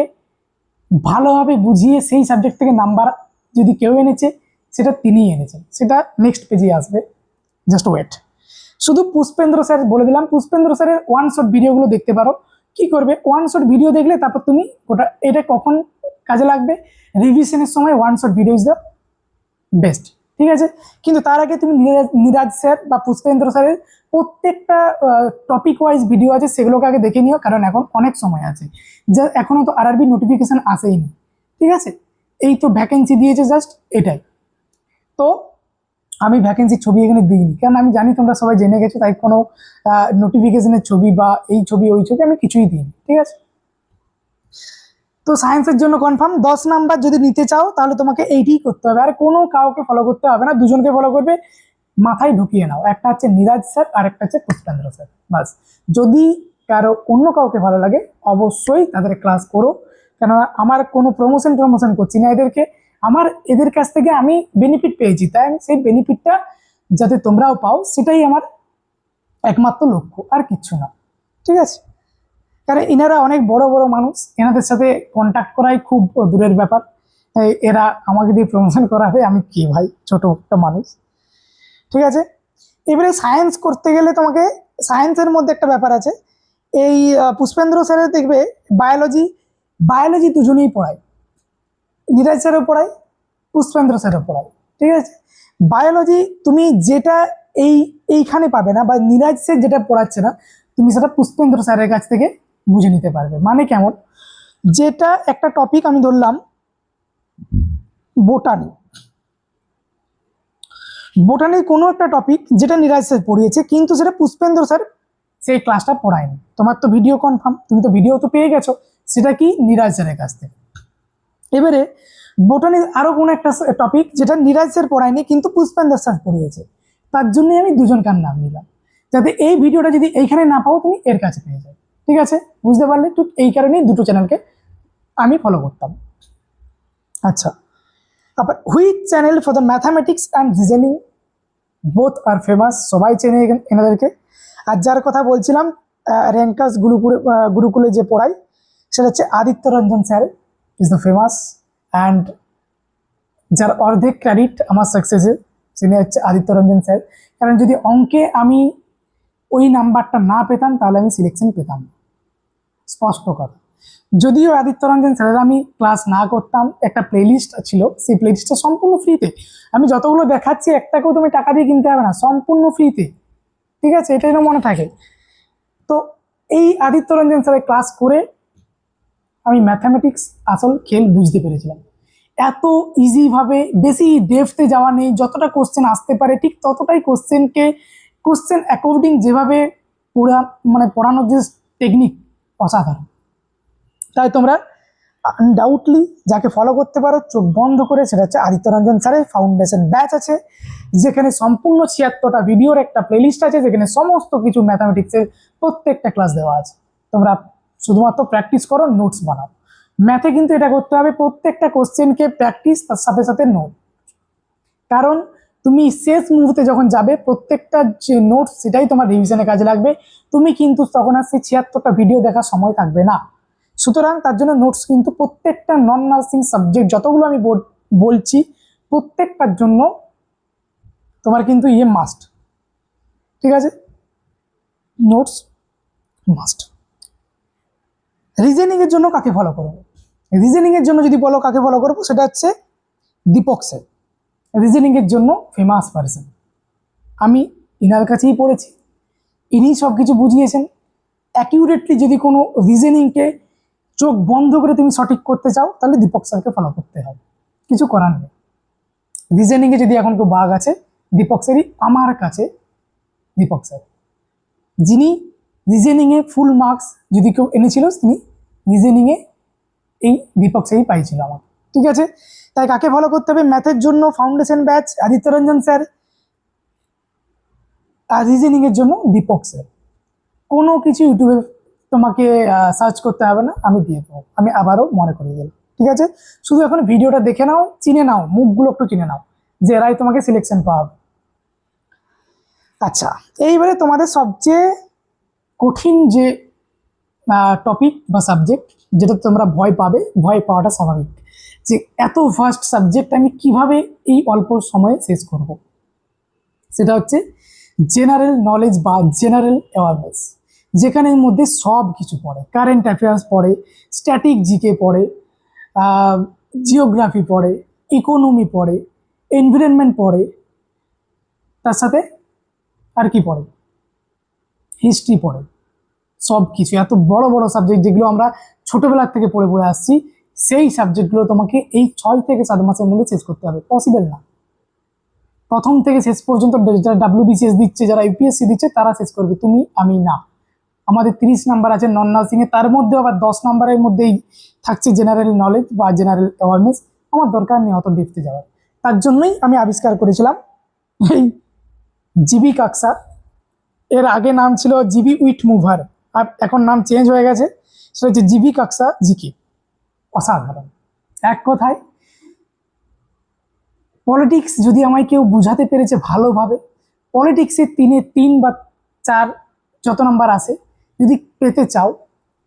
ভালোভাবে বুঝিয়ে সেই সাবজেক্ট থেকে নাম্বার যদি কেউ এনেছে, সেটা তিনিই এনেছেন, সেটা নেক্সট পেজে আসবে, জাস্ট ওয়েট। শুধু পুষ্পেন্দ্র স্যার বলে দিলাম, পুষ্পেন্দ্র স্যারের ওয়ান শট ভিডিওগুলো দেখতে পারো। কি করবে, ওয়ান শট ভিডিও দেখলে তারপর তুমি এটা কখন কাজে লাগবে, রিভিশনের সময় one shot video is the best, ঠিক আছে। কিন্তু তার আগে তুমি নিরাজ স্যার বা পুষ্পেন্দ্র স্যারের প্রত্যেকটা টপিক ওয়াইজ ভিডিও আছে, সেগুলোকে আগে দেখে নিও, কারণ এখন অনেক সময় আছে, যা এখনো তো আরআরবি নোটিফিকেশন আসেইনি, ঠিক আছে। এই তো ভ্যাকেন্সি দিয়েছে জাস্ট, এটাই তো। আমি ভ্যাকেন্সির ছবি এখানে দিইনি, কারণ আমি জানি তোমরা সবাই জেনে গেছো, তাই কোনো নোটিফিকেশনের ছবি বা এই ছবি ওই ছবি আমি কিছুই দিইনি, ঠিক আছে। তো সায়েন্সের জন্য কনফার্ম 10 নাম্বার যদি নিতে চাও তাহলে তোমাকে এইটাই করতে হবে, আর কোনো কাউকে ফলো করতে হবে না, দুজনকে ফলো করবে, মাথায় ঢুকিয়ে নাও, একটা হচ্ছে নিরাজ স্যার আর একটা হচ্ছে পুষ্পেন্দ্র স্যার, বাস। যদি কারো অন্য কাউকে ভালো লাগে, অবশ্যই তাদের ক্লাস করো। কেননা আমার কোনো প্রমোশন করছি না এদেরকে, এদের কাছ থেকে আমি বেনিফিট পেয়েছি, তাই আমি সেই বেনিফিটটা যাতে তোমরাও পাও সেটাই আমার একমাত্র লক্ষ্য, আর কিচ্ছু না। ঠিক আছে, কারণ এনারা অনেক বড় বড় মানুষ, এনাদের সাথে কন্ট্যাক্ট করাই খুব দূরের ব্যাপার। এরা আমাকে দিয়ে প্রমোশন করাবে, আমি কি ভাই, ছোট একটা মানুষ। ঠিক আছে, এবারে সায়েন্স করতে গেলে তোমাকে সায়েন্সের মধ্যে একটা ব্যাপার আছে। এই পুষ্পেন্দ্র স্যারের দেখবে বায়োলজি দুজনেই পড়ায়, নীরাজ স্যারও পড়ায়, পুষ্পেন্দ্র স্যারও পড়ায়। ঠিক আছে, বায়োলজি তুমি যেটা এইখানে পাবে না, বা নীরাজ স্যার যেটা পড়াচ্ছে না, তুমি সেটা পুষ্পেন্দ্র স্যারের কাছ থেকে বুঝে নিতে পারবে। মানে কেমন, যেটা একটা টপিক আমি ধরলাম বোটানির কোনো একটা টপিক যেটা নীরাজ স্যার পড়িয়েছে, কিন্তু সেটা পুষ্পেন্দ্র স্যার সেই ক্লাসটা পড়ায়নি। তোমার তো ভিডিও কনফার্ম, তুমি তো ভিডিও তো পেয়ে গেছো, সেটা কি নীরাজ স্যারের কাছ থেকে। এবারে বোটানির আরো কোনো একটা টপিক যেটা নীরাজ স্যার পড়ায়নি কিন্তু পুষ্পেন্দ্র স্যার পড়িয়েছে, তার জন্য আমি দুজনকার নাম নিলাম, যাতে এই ভিডিওটা যদি এইখানে না পাও তুমি এর কাছে পেয়ে যাও। ঠিক আছে, বুঝতে পারলে? ঠিক এই কারণেই দুটো চ্যানেলকে আমি ফলো করতাম। আচ্ছা, তারপর which channel for the mathematics and reasoning both আর ফেমাস, সবাই চেনে এনাদেরকে। আর যার কথা বলছিলাম র্যাঙ্কার্স গুরুকুলে যে পড়াই, সেটা হচ্ছে Aditya Ranjan sir, is the famous. And যার অর্ধেক ক্রেডিট আমার সাকসেসে, তিনি হচ্ছে আদিত্য রঞ্জন স্যার। কারণ যদি অঙ্কে আমি ওই নাম্বারটা না পেতাম তাহলে আমি সিলেকশন পেতাম না, স্পষ্ট কথা। যদিও আদিত্য রঞ্জন স্যারের আমি ক্লাস না করতাম, একটা প্লেলিস্ট ছিল, সেই প্লেলিস্টটা সম্পূর্ণ ফ্রিতে, আমি যতগুলো দেখাচ্ছি একটাকেও তুমি টাকা দিয়ে কিনতে হবে না, সম্পূর্ণ ফ্রিতে। ঠিক আছে, এটা যেন মনে থাকে। তো এই আদিত্য রঞ্জন স্যারের ক্লাস করে আমি ম্যাথামেটিক্স আসল খেল বুঝতে পেরেছিলাম। এত ইজিভাবে, বেশি ডেপথে যাওয়া নেই, যতটা কোশ্চেন আসতে পারে ঠিক ততটাই কোশ্চেন অ্যাকর্ডিং যেভাবে পড়ানোর যে টেকনিক, অসাধারণ। তাই তোমরা আনডাউটলি যাকে ফলো করতে পারো চোখ বন্ধ করে, সেটা হচ্ছে আদিত্য রঞ্জন স্যারের ফাউন্ডেশন ব্যাচ আছে, যেখানে সম্পূর্ণ 76টা ভিডিওর একটা প্লেলিস্ট আছে, যেখানে সমস্ত কিছু ম্যাথামেটিক্সের প্রত্যেকটা ক্লাস দেওয়া আছে। তোমরা শুধুমাত্র প্র্যাকটিস করো, নোটস বানাও। ম্যাথে কিন্তু এটা করতে হবে, প্রত্যেকটা কোশ্চেনকে প্র্যাকটিস, তার সাথে সাথে নোট। কারণ তুমি শেষ মুহূর্তে যখন যাবে, প্রত্যেকটা যে নোটস সেটাই তোমার রিভিশনে কাজে লাগবে। তুমি কিন্তু তখন আর সেই 76টা ভিডিও দেখার সময় থাকবে না। সুতরাং তার জন্য নোটস কিন্তু প্রত্যেকটা নন নার্সিং সাবজেক্ট যতগুলো আমি বলছি, প্রত্যেকটার জন্য তোমার কিন্তু মাস্ট। ঠিক আছে, নোটস মাস্ট। রিজনিং এর জন্য কাকে ফলো করবো? রিজনিং এর জন্য যদি বলো কাকে ফলো করবো, সেটা হচ্ছে দীপক স্যার, রিজনিং এর জন্য ফেমাস পার্সন। আমি ইনার কাছেই পড়েছি, ইনি সব কিছু বুঝিয়েছেন। অ্যাকিউরেটলি যদি কোনো রিজনিংকে চোখ বন্ধ করে তুমি সঠিক করতে চাও, তাহলে দীপক স্যারকে ফলো করতে হবে, কিছু করার নেই। রিজনিংয়ে যদি এখন কেউ বাঘ আছে, দীপক স্যারই আমার কাছে। দীপক স্যার, যিনি রিজনিংয়ে ফুল মার্কস যদি কেউ এনেছিল, তিনি রিজনিংয়ে এই দীপক স্যারই পাইছিল আমার। ঠিক আছে, তাই কাকে ফলো করতে হবে? ম্যাথের জন্য foundation batch Aditya Ranjan sir, আর রিজনিংয়ের জন্য দীপক স্যার। কোনো কিছু ইউটিউবে তোমাকে সার্চ করতে হবে না, আমি দিয়ে দেবো। আমি আবারও মনে করিয়ে দিলাম। ঠিক আছে, শুধু এখন ভিডিওটা দেখে নাও, চিনে নাও, মুখগুলো একটু চিনে নাও, যে এরাই তোমাকে সিলেকশন পাওয়াবে। আচ্ছা, এইবারে তোমাদের সবচেয়ে কঠিন যে টপিক বা সাবজেক্ট, যেটা তোমরা ভয় পাবে, ভয় পাওয়াটা স্বাভাবিক, যে এত ফাস্ট সাবজেক্ট আমি কিভাবে এই অল্প সময়ে শেষ করব। সেটা হচ্ছে জেনারেল নলেজ বা জেনারেল অ্যাওয়ারনেস, যেখানে এর মধ্যে সব কিছু পড়ে। কারেন্ট অ্যাফেয়ার্স পড়ে, স্ট্যাটিক জিকে পড়ে, জিওগ্রাফি পড়ে, ইকোনমি পড়ে, এনভায়রনমেন্ট পড়ে, তার সাথে আর কি পড়ে, হিস্ট্রি পড়ে। সব কিছু এত বড় বড় সাবজেক্ট, যেগুলো আমরা ছোটোবেলার থেকে পড়ে পড়ে আসছি, সেই সাবজেক্টগুলো তোমাকে এই 6 থেকে 7 মাসের মধ্যে শেষ করতে হবে। পসিবল না। প্রথম থেকে শেষ পর্যন্ত যারা WBCS দিচ্ছে, যারা UPSC দিচ্ছে, তারা শেষ করবে, তুমি আমি না। আমাদের 30 নাম্বার আছে নন নার্সিংয়ে, তার মধ্যে আবার 10 নাম্বারের মধ্যেই থাকছে জেনারেল নলেজ বা জেনারেল অ্যাওয়ারনেস। আমার দরকার নেই অত ডেপথে যাওয়ার। তার জন্যই আমি আবিষ্কার করেছিলাম এই জিবি কাকসা। এর আগে নাম ছিল জিবি উইট মুভার, আর এখন নাম চেঞ্জ হয়ে গেছে, সেটা হচ্ছে জিবি কাক্সা জিকে। অসাধারণ। এক কথায় পলিটিক্স যদি আমায় কেউ বুঝাতে পেরেছে ভালোভাবে, পলিটিক্সে 3-এ 3 বা 4 যত নাম্বার আসে যদি পেতে চাও,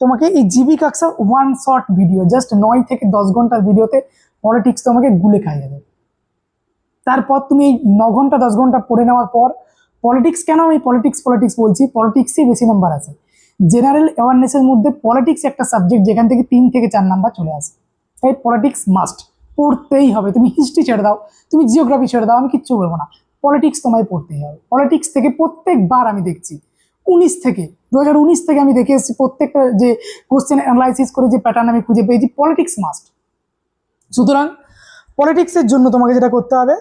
তোমাকে এই জিবি কাক্সা ওয়ান শর্ট ভিডিও, জাস্ট 9 থেকে 10 ঘন্টার ভিডিওতে পলিটিক্স তোমাকে গুলে খাইয়ে দেবে। তারপর তুমি এই 9 ঘন্টা 10 ঘন্টা পড়ে নেওয়ার পর পলিটিক্স, কেন আমি পলিটিক্স পলিটিক্স বলছি, পলিটিক্সই বেশি নাম্বার আছে। জেনারেল অ্যাওয়ারনেসের মধ্যে পলিটিক্স একটা সাবজেক্ট যেখান থেকে 3 থেকে 4 নাম্বার চলে আসে। তাই পলিটিক্স মাস্ট, পড়তেই হবে। তুমি হিস্ট্রি ছেড়ে দাও, তুমি জিওগ্রাফি ছেড়ে দাও, আমি কিচ্ছু বলবো না, পলিটিক্স তোমায় পড়তেই হবে। পলিটিক্স থেকে প্রত্যেকবার আমি দেখছি 2019 থেকে আমি দেখে এসেছি, প্রত্যেকটা যে কোশ্চেন অ্যানালাইসিস করে যে প্যাটার্ন আমি খুঁজে পেয়েছি, পলিটিক্স মাস্ট। সুতরাং পলিটিক্সের জন্য তোমাকে যেটা করতে হবে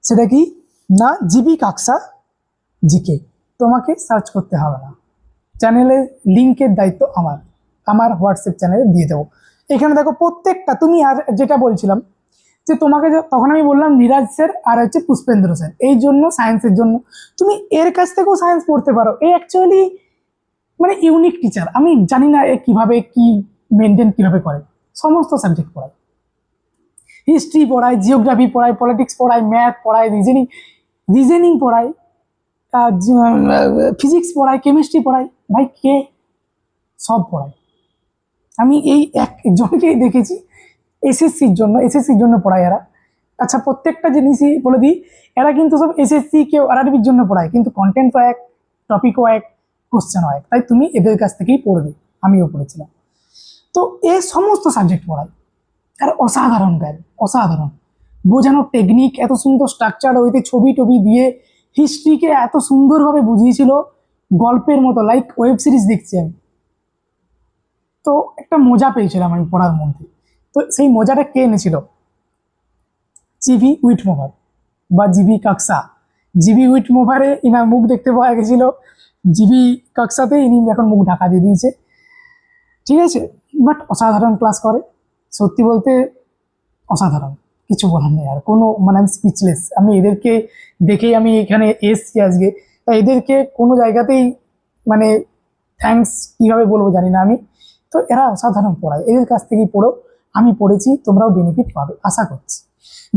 সেটা কি না, জিবি কাক্সা জিকে তোমাকে সার্চ করতে হবে না। চ্যানেলের লিঙ্কের দায়িত্ব আমার হোয়াটসঅ্যাপ চ্যানেলে দিয়ে দেবো। এখানে দেখো প্রত্যেকটা, তুমি আর যেটা বলছিলাম যে তোমাকে তখন আমি বললাম নিরাজ স্যার আর হচ্ছে পুষ্পেন্দ্র স্যার, এই জন্য সায়েন্সের জন্য তুমি এর কাছ থেকেও সায়েন্স পড়তে পারো। এ অ্যাকচুয়ালি মানে ইউনিক টিচার। আমি জানি না এ কিভাবে কি মেনটেন কিভাবে করে, সমস্ত সাবজেক্ট পড়ায়, হিস্ট্রি পড়ায়, জিওগ্রাফি পড়ায়, পলিটিক্স পড়ায়, ম্যাথ পড়ায়, রিজনিং পড়ায়, ফিজিক্স পড়ায়, কেমিস্ট্রি পড়ায়, ভাই কে সব পড়ায়। আমি এই একজনকেই দেখেছি এসএসসির জন্য পড়ায় এরা। আচ্ছা, প্রত্যেকটা জিনিসই বলে দিই, এরা কিন্তু সব এসএসসি কেউ আরআরবির জন্য পড়ায়, কিন্তু কন্টেন্ট তো এক, টপিকও এক, কোশ্চেনও এক। তাই তুমি এদের কাছ থেকেই পড়বে, আমিও পড়েছিলাম। তো এ সমস্ত সাবজেক্ট পড়ায়, আর অসাধারণ জ্ঞান, অসাধারণ বোঝানোর টেকনিক, এত সুন্দর স্ট্রাকচার, ওইতে ছবি টবি দিয়ে হিস্ট্রিকে এত সুন্দরভাবে বুঝিয়েছিল, গল্পের মতো, লাইক ওয়েব সিরিজ দেখছি আমি। তো একটা মজা পেয়েছিলাম আমি পড়ার মধ্যে। তো সেই মজাটা কে এনেছিল? জিবি উইটমোভার বা জিবি কাক্সা। জিবি উইটমোভারে ইনার মুখ দেখতে পাওয়া গেছিল, জিবি কাক্সাতে ইনি এখন মুখ ঢাকা দিয়ে দিয়েছে, ঠিক আছে। বাট অসাধারণ ক্লাস করে, সত্যি বলতে অসাধারণ, কিছু বলার নেই আর কোনো, মানে আমি স্পিচলেস। আমি এদেরকে দেখেই আমি এখানে এসছি আজকে, তাই এদেরকে কোনো জায়গাতেই মানে থ্যাঙ্কস কীভাবে বলবো জানি না আমি। তো এরা অসাধারণ পড়ায়, এদের কাছ থেকেই পড়ো। আমি পড়েছি, তোমরাও বেনিফিট পাবে আশা করছি।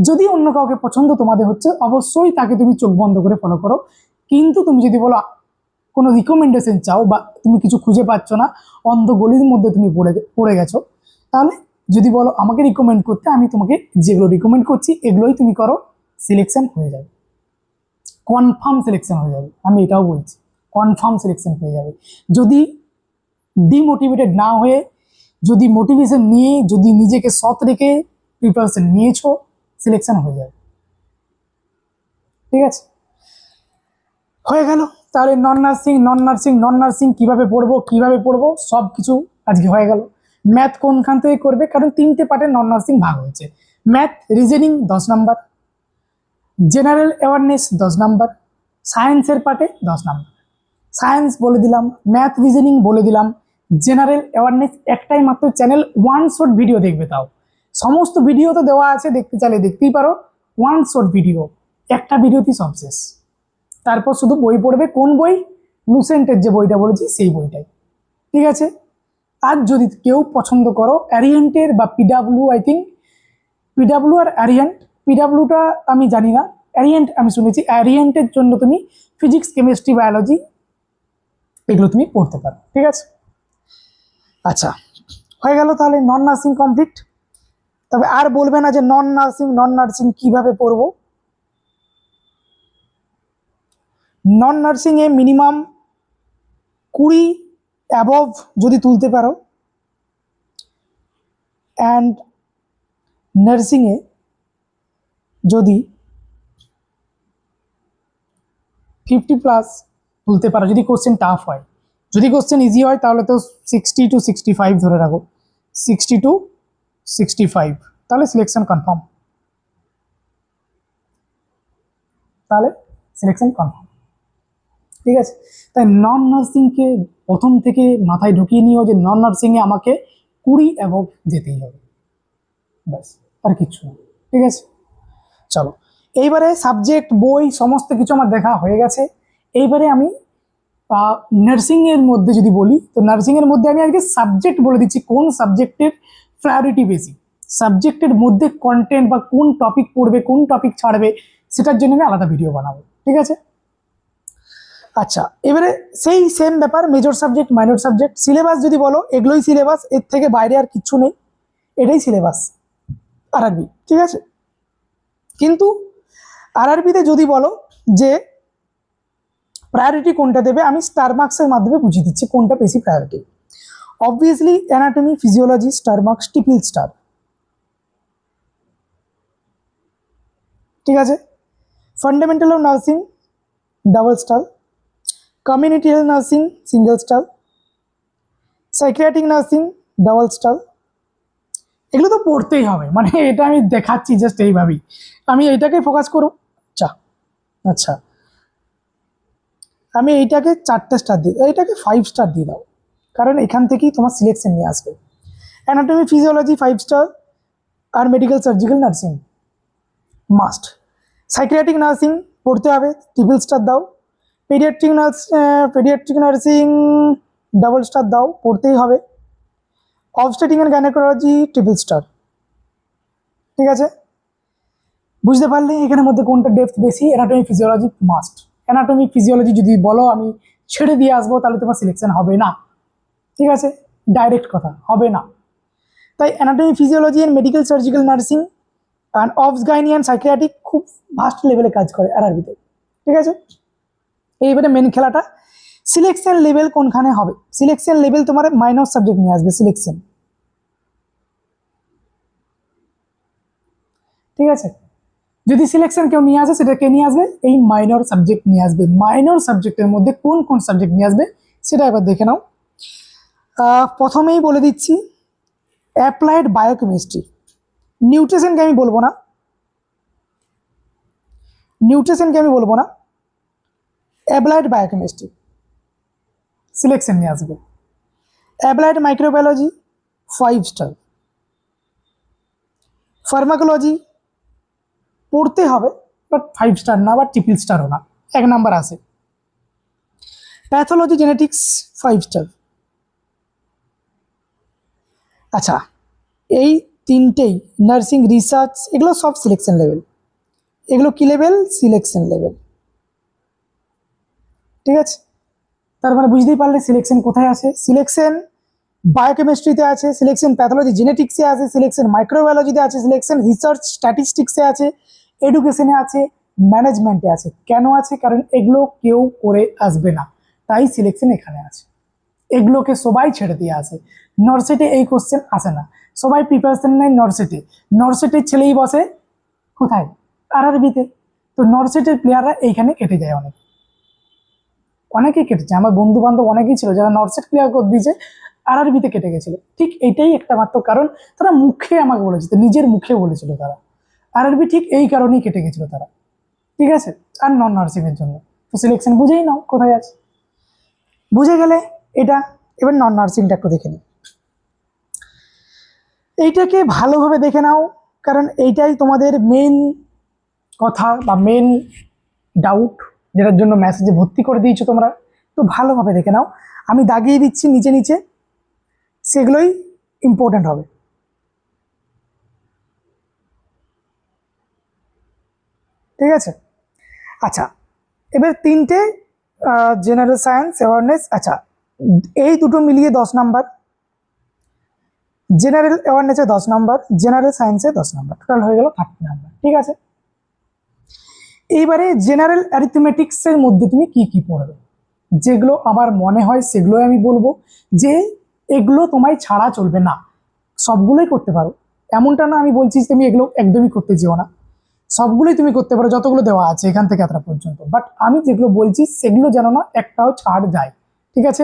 যদি অন্য কাউকে পছন্দ তোমাদের হচ্ছে, অবশ্যই তাকে তুমি চোখ বন্ধ করে ফলো করো। কিন্তু তুমি যদি বলো কোনো রিকমেন্ডেশন চাও বা তুমি কিছু খুঁজে পাচ্ছ না, অন্ধ গলির মধ্যে তুমি পড়ে গেছো, তাহলে যদি বলো আমাকে রিকমেন্ড করতে, আমি তোমাকে যেগুলো রিকমেন্ড করছি এগুলোই তুমি করো, সিলেকশন হয়ে যাবে, কনফার্ম সিলেকশন হয়ে যাবে। আমি এটাও বলছি, কনফার্ম সিলেকশন হয়ে যাবে। যদি ডিমোটিভেটেড না হয়ে, যদি মোটিভেশন নিয়ে, যদি নিজেকে সৎ রেখে প্রিপারেশন নিয়েছো, সিলেকশন হয়ে যাবে, ঠিক আছে। হয়ে গেল তাহলে নন নার্সিং কিভাবে পড়বো সব কিছু আজকে হয়ে গেল। ম্যাথ কোনখান থেকে করবে, কারণ 3টে পার্টে নন নার্সিং ভাগ হয়েছে। Math reasoning 10 number, general awareness 10 number, সায়েন্সের পার্টে 10 নাম্বার। সায়েন্স বলে দিলাম, ম্যাথ রিজনিং বলে দিলাম, জেনারেল অ্যাওয়ারনেস একটাই মাত্র চ্যানেল, ওয়ান শর্ট ভিডিও দেখবে, তাও সমস্ত ভিডিও তো দেওয়া আছে, দেখতে চাইলে দেখতেই পারো, ওয়ান শর্ট ভিডিও, একটা ভিডিওতেই সব শেষ। তারপর শুধু বই পড়বে, কোন বই? লুসেন্টের যে বইটা বলেছি সেই বইটাই, ঠিক আছে। আর যদি কেউ পছন্দ করো অ্যারিয়েন্টের বা পিডাব্লিউ, আই থিঙ্ক পিডাব্লিউ আর অ্যারিয়েন্ট, পিডাব্লিউটা আমি জানি না, অ্যারিয়েন্ট আমি শুনেছি। অ্যারিয়েন্টের জন্য তুমি ফিজিক্স, কেমিস্ট্রি, বায়োলজি এগুলো তুমি পড়তে পারো, ঠিক আছে। আচ্ছা, হয়ে গেল তাহলে নন নার্সিং কমপ্লিট। তবে আর বলবে না যে নন নার্সিং কিভাবে পড়বো। নন নার্সিংয়ে মিনিমাম 20 অ্যাবভ যদি তুলতে পারো, অ্যান্ড নার্সিংয়ে যদি 50+ তুলতে পারো, যদি কোশ্চেন টাফ হয়। যদি কোশ্চেন ইজি হয় তাহলে তো 60 to 65 ধরে রাখো, 60 to 65, তাহলে সিলেকশন কনফার্ম, ঠিক আছে। তাই নন নার্সিংকে প্রথম থেকে মাথায় ঢুকিয়ে নিও যে নন নার্সিংয়ে আমাকে 20 অ্যাবভ যেতেই হবে, ব্যাস, আর কিচ্ছু না, ঠিক আছে। চলো, এইবারে সাবজেক্ট, বই সমস্ত কিছু আমার দেখা হয়ে গেছে। এইবারে আমি নার্সিংয়ের মধ্যে যদি বলি, তো নার্সিংয়ের মধ্যে আমি আজকে সাবজেক্ট বলে দিচ্ছি কোন সাবজেক্টের প্রায়োরিটি বেশি, সাবজেক্টের মধ্যে কন্টেন্ট বা কোন টপিক পড়বে কোন টপিক ছাড়বে সেটার জন্য আমি আলাদা ভিডিও বানাবো, ঠিক আছে। আচ্ছা, এবারে সেই সেম ব্যাপার, major subject minor subject. Syllabus যদি বলো, এগুলোই সিলেবাস, এর থেকে বাইরে আর কিচ্ছু নেই, এটাই সিলেবাস আরআরবি, ঠিক আছে। কিন্তু আরআরবিতে যদি বলো যে প্রায়োরিটি কোনটা দেবে, আমি স্টার মার্কসের মাধ্যমে বুঝিয়ে দিচ্ছি কোনটা বেশি priority. Obviously anatomy physiology star marks triple star, ঠিক আছে। Fundamental of nursing double star, community health nursing single star, psychiatric nursing double star. এগুলো তো পড়তেই হবে, মানে এটা আমি দেখাচ্ছি জাস্ট এইভাবেই, আমি এইটাকে ফোকাস করব। আচ্ছা আচ্ছা, আমি এইটাকে 4টে স্টার দিই, এইটাকে 5 স্টার দিয়ে দাও, কারণ এখান থেকেই তোমার সিলেকশন নিয়ে আসবে। অ্যানাটমি ফিজিওলজি 5 স্টার, আর medical surgical nursing must. Psychiatric nursing পড়তে হবে, ট্রিপল স্টার দাও। পেডিয়াট্রিক নার্সিং ডাবল স্টার দাও, পড়তেই হবে। Obstetric and gynaecology triple star, ঠিক আছে। বুঝতে পারলে এখানের মধ্যে কোনটা ডেপথ বেশি। Anatomy physiology must. Anatomy physiology যদি বলো আমি ছেড়ে দিয়ে আসবো, তাহলে তোমার সিলেকশন হবে না, ঠিক আছে, ডাইরেক্ট কথা, হবে না। তাই anatomy physiology and medical surgical nursing and obs gynae and psychiatric খুব ভাস্ট লেভেলে কাজ করে আরআরবিতে, ঠিক আছে। এইবারে মেন খেলাটা, সিলেকশন লেভেল কোনখানে হবে। সিলেকশন লেভেল তোমার মাইনর সাবজেক্ট নিয়ে আসবে সিলেকশন, ঠিক আছে। যদি সিলেকশন কেউ নিয়ে আসে, সেটা কে নিয়ে আসবে, এই মাইনর সাবজেক্ট নিয়ে আসবে। মাইনর সাবজেক্টের মধ্যে কোন কোন সাবজেক্ট নিয়ে আসবে সেটা এবার দেখে নাও। প্রথমেই বলে দিচ্ছি অ্যাপ্লাইড বায়োকেমিস্ট্রি। নিউট্রিশনকে আমি বলবো না, অ্যাপ্লাইড বায়োকেমিস্ট্রি সিলেকশন নিয়ে আসবে। Applied microbiology 5 star. ফার্মাকোলজি পড়তে হবে, বাট 5 স্টার না, বা ট্রিপল স্টারও না, 1 নাম্বার আসে। Pathology genetics 5 star. আচ্ছা, এই তিনটেই নার্সিং রিসার্চ, এগুলো সব সিলেকশন লেভেল। এগুলো কি লেভেল? সিলেকশন লেভেল, ঠিক আছে। তার মানে বুঝতেই পারলে সিলেকশন কোথায় আছে। সিলেকশন বায়োকেমিস্ট্রিতে আছে, সিলেকশন প্যাথোলজি জেনেটিক্সে আছে, সিলেকশন মাইক্রোবায়োলজিতে আছে, সিলেকশন রিসার্চ স্ট্যাটিস্টিক্সে আছে, এডুকেশনে আছে, ম্যানেজমেন্টে আছে। কেন আছে? কারণ এগুলো কেউ করে আসবে না, তাই সিলেকশন এখানে আছে। এগুলোকে সবাই ছেড়ে দিয়ে আসে। নর্সেটে এই কোশ্চেন আসে না, সবাই প্রিপারেশন নেয় নর্সেটে। নর্সেটের ছেলেই বসে কোথায়? আরআরবিতে। তো নর্সেটের প্লেয়াররা এইখানে কেটে যায়, অনেকেই কেটেছে। আমার বন্ধু বান্ধব অনেকেই ছিল যারা নর্সেট ক্লিয়ার করে দিয়েছে, আরআরবিতে কেটে গেছিল। ঠিক এইটাই একটা মাত্র কারণ, তারা মুখে আমাকে বলেছিল, নিজের মুখে বলেছিল তারা আরআরবি ঠিক এই কারণেই কেটে গেছিল তারা, ঠিক আছে। আর নন নার্সিং এর জন্য তো সিলেকশন বুঝেই নাও কোথায় আছে। বুঝে গেলে এটা, এবার নন নার্সিংটা একটু দেখে নিই। এইটাকে ভালোভাবে দেখে নাও, কারণ এইটাই তোমাদের মেন কথা বা মেন ডাউট, যেটার জন্য মেসেজে ভর্তি করে দিয়েছো তোমরা। তো ভালোভাবে দেখে নাও, আমি দাগিয়ে দিচ্ছি নিচে নিচে, সেগুলোই ইম্পর্টেন্ট হবে, ঠিক আছে। আচ্ছা, এবার তিনটে জেনারেল সায়েন্স অ্যাওয়ারনেস। আচ্ছা, এই দুটো মিলিয়ে 10 নাম্বার, জেনারেল অ্যাওয়ারনেসে 10 নাম্বার, জেনারেল সায়েন্সে 10 নাম্বার, টোটাল হয়ে গেল 30 নাম্বার, ঠিক আছে। এইবারে জেনারেল অ্যারিথমেটিক্সের মধ্যে তুমি কি কি পড়বে, যেগুলো আমার মনে হয় সেগুলোই আমি বলবো, যে এগুলো তোমায় ছাড়া চলবে না। সবগুলোই করতে পারো, এমনটা না আমি বলছি তুমি এগুলো একদমই করতে যেও না, সবগুলোই তুমি করতে পারো, যতগুলো দেওয়া আছে এখান থেকে এতটা পর্যন্ত। বাট আমি যেগুলো বলছি সেগুলো যেন না একটাও ছাড় যায়, ঠিক আছে।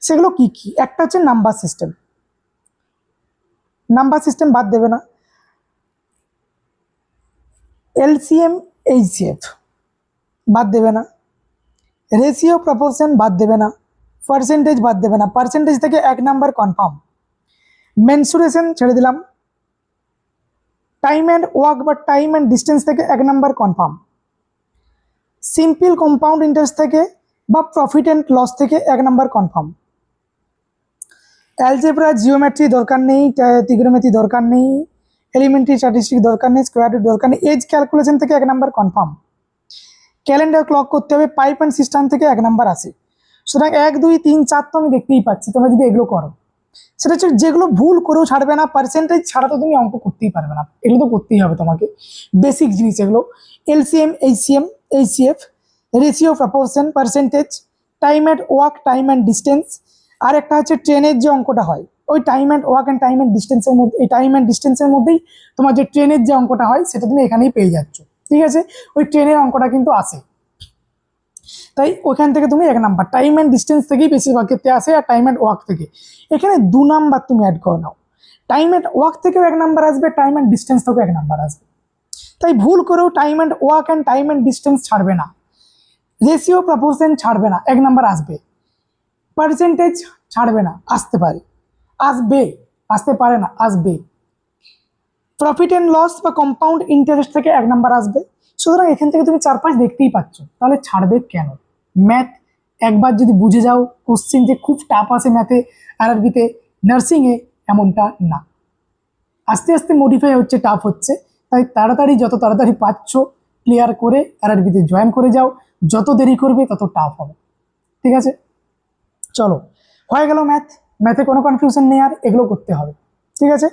সেগুলো কি কি? একটা হচ্ছে নাম্বার সিস্টেম, নাম্বার সিস্টেম বাদ দেবে না। এলসিএম এইচসিএফ বাদ দেবে না, রেশিও প্রপোর্শন বাদ দেবে না, পার্সেন্টেজ বাদ দেবে না, পার্সেন্টেজ থেকে 1 নাম্বার কনফার্ম। মেনসুরেশন ছেড়ে দিলাম, টাইম অ্যান্ড ওয়ার্ক বা টাইম অ্যান্ড ডিস্টেন্স থেকে 1 number confirm. Simple compound interest থেকে বা প্রফিট অ্যান্ড লস থেকে 1 নাম্বার কনফার্ম। অ্যালজেব্রা জিওমেট্রি দরকার নেই, ত্রিগোনোমেট্রি দরকার নেই, এলিমেন্টারি স্ট্যাটিস্টিক দরকার নেই, স্কোয়ার রুট দরকার নেই, এজ ক্যালকুলেশন থেকে 1 নাম্বার কনফার্ম। ক্যালেন্ডার ক্লক করতে হবে, পাইপ অ্যান্ড সিস্টেম থেকে 1 নাম্বার আসে। সুতরাং 1 2 3 4 তো আমি দেখতেই পাচ্ছি, তোমরা যদি এগুলো করো, সেটা হচ্ছে যেগুলো ভুল করেও ছাড়বে না, পার্সেন্টেজ ছাড়া তো তুমি অঙ্ক করতেই পারবে না, এগুলো তো করতেই হবে তোমাকে, বেসিক জিনিস এগুলো। LCM, HCM, HCF, ratio, proportion, percentage, time at work, time and distance. আর একটা হচ্ছে ট্রেনের যে অঙ্কটা হয়, ওই time and work and time and ডিস্টেন্সের মধ্যে, এই টাইম অ্যান্ড ডিস্টেন্সের মধ্যেই তোমার যে ট্রেনের যে অঙ্কটা হয় সেটা তুমি এখানেই পেয়ে যাচ্ছ, ঠিক আছে? ওই ট্রেনের অঙ্কটা কিন্তু আসে, তাই ওখান থেকে তুমি 1 নাম্বার টাইম অ্যান্ড ডিস্টেন্স থেকেই বেশিরভাগ ক্ষেত্রে আসে, আর টাইম অ্যান্ড ওয়াক থেকে এখানে 2 নাম্বার তুমি অ্যাড করে নাও। টাইম অ্যান্ড ওয়াক থেকেও 1 নাম্বার আসবে, টাইম অ্যান্ড ডিস্টেন্স থেকেও 1 নাম্বার আসবে। তাই ভুল করেও time and work and time and distance ছাড়বে না, রেশিও প্রপোর্শন ছাড়বে না, 1 নাম্বার আসবে। পার্সেন্টেজ ছাড়বে না, আসতে পারে, আসবে, আসতে পারে না, আসবে। প্রফিট অ্যান্ড লস বা কম্পাউন্ড ইন্টারেস্ট থেকে 1 নাম্বার আসবে। সুতরাং এখান থেকে তুমি 4 5 দেখতেই পাচ্ছ, তাহলে ছাড়বে কেন? ম্যাথ একবার যদি বুঝে যাও, কোশ্চেন যে খুব টাফ আছে ম্যাথে, আরআরবিতে, নার্সিংয়ে এমনটা না, আস্তে আস্তে মডিফাই হচ্ছে, টাফ হচ্ছে। তাই তাড়াতাড়ি, যত তাড়াতাড়ি পাচ্ছ ক্লিয়ার করে আরআরবিতে জয়েন করে যাও, যত দেরি করবে তত টাফ হবে, ঠিক আছে? চলো, হয়ে গেল ম্যাথ। ম্যাথে কোনো কনফিউশন নেই, আর এগুলো করতে হবে, ঠিক আছে?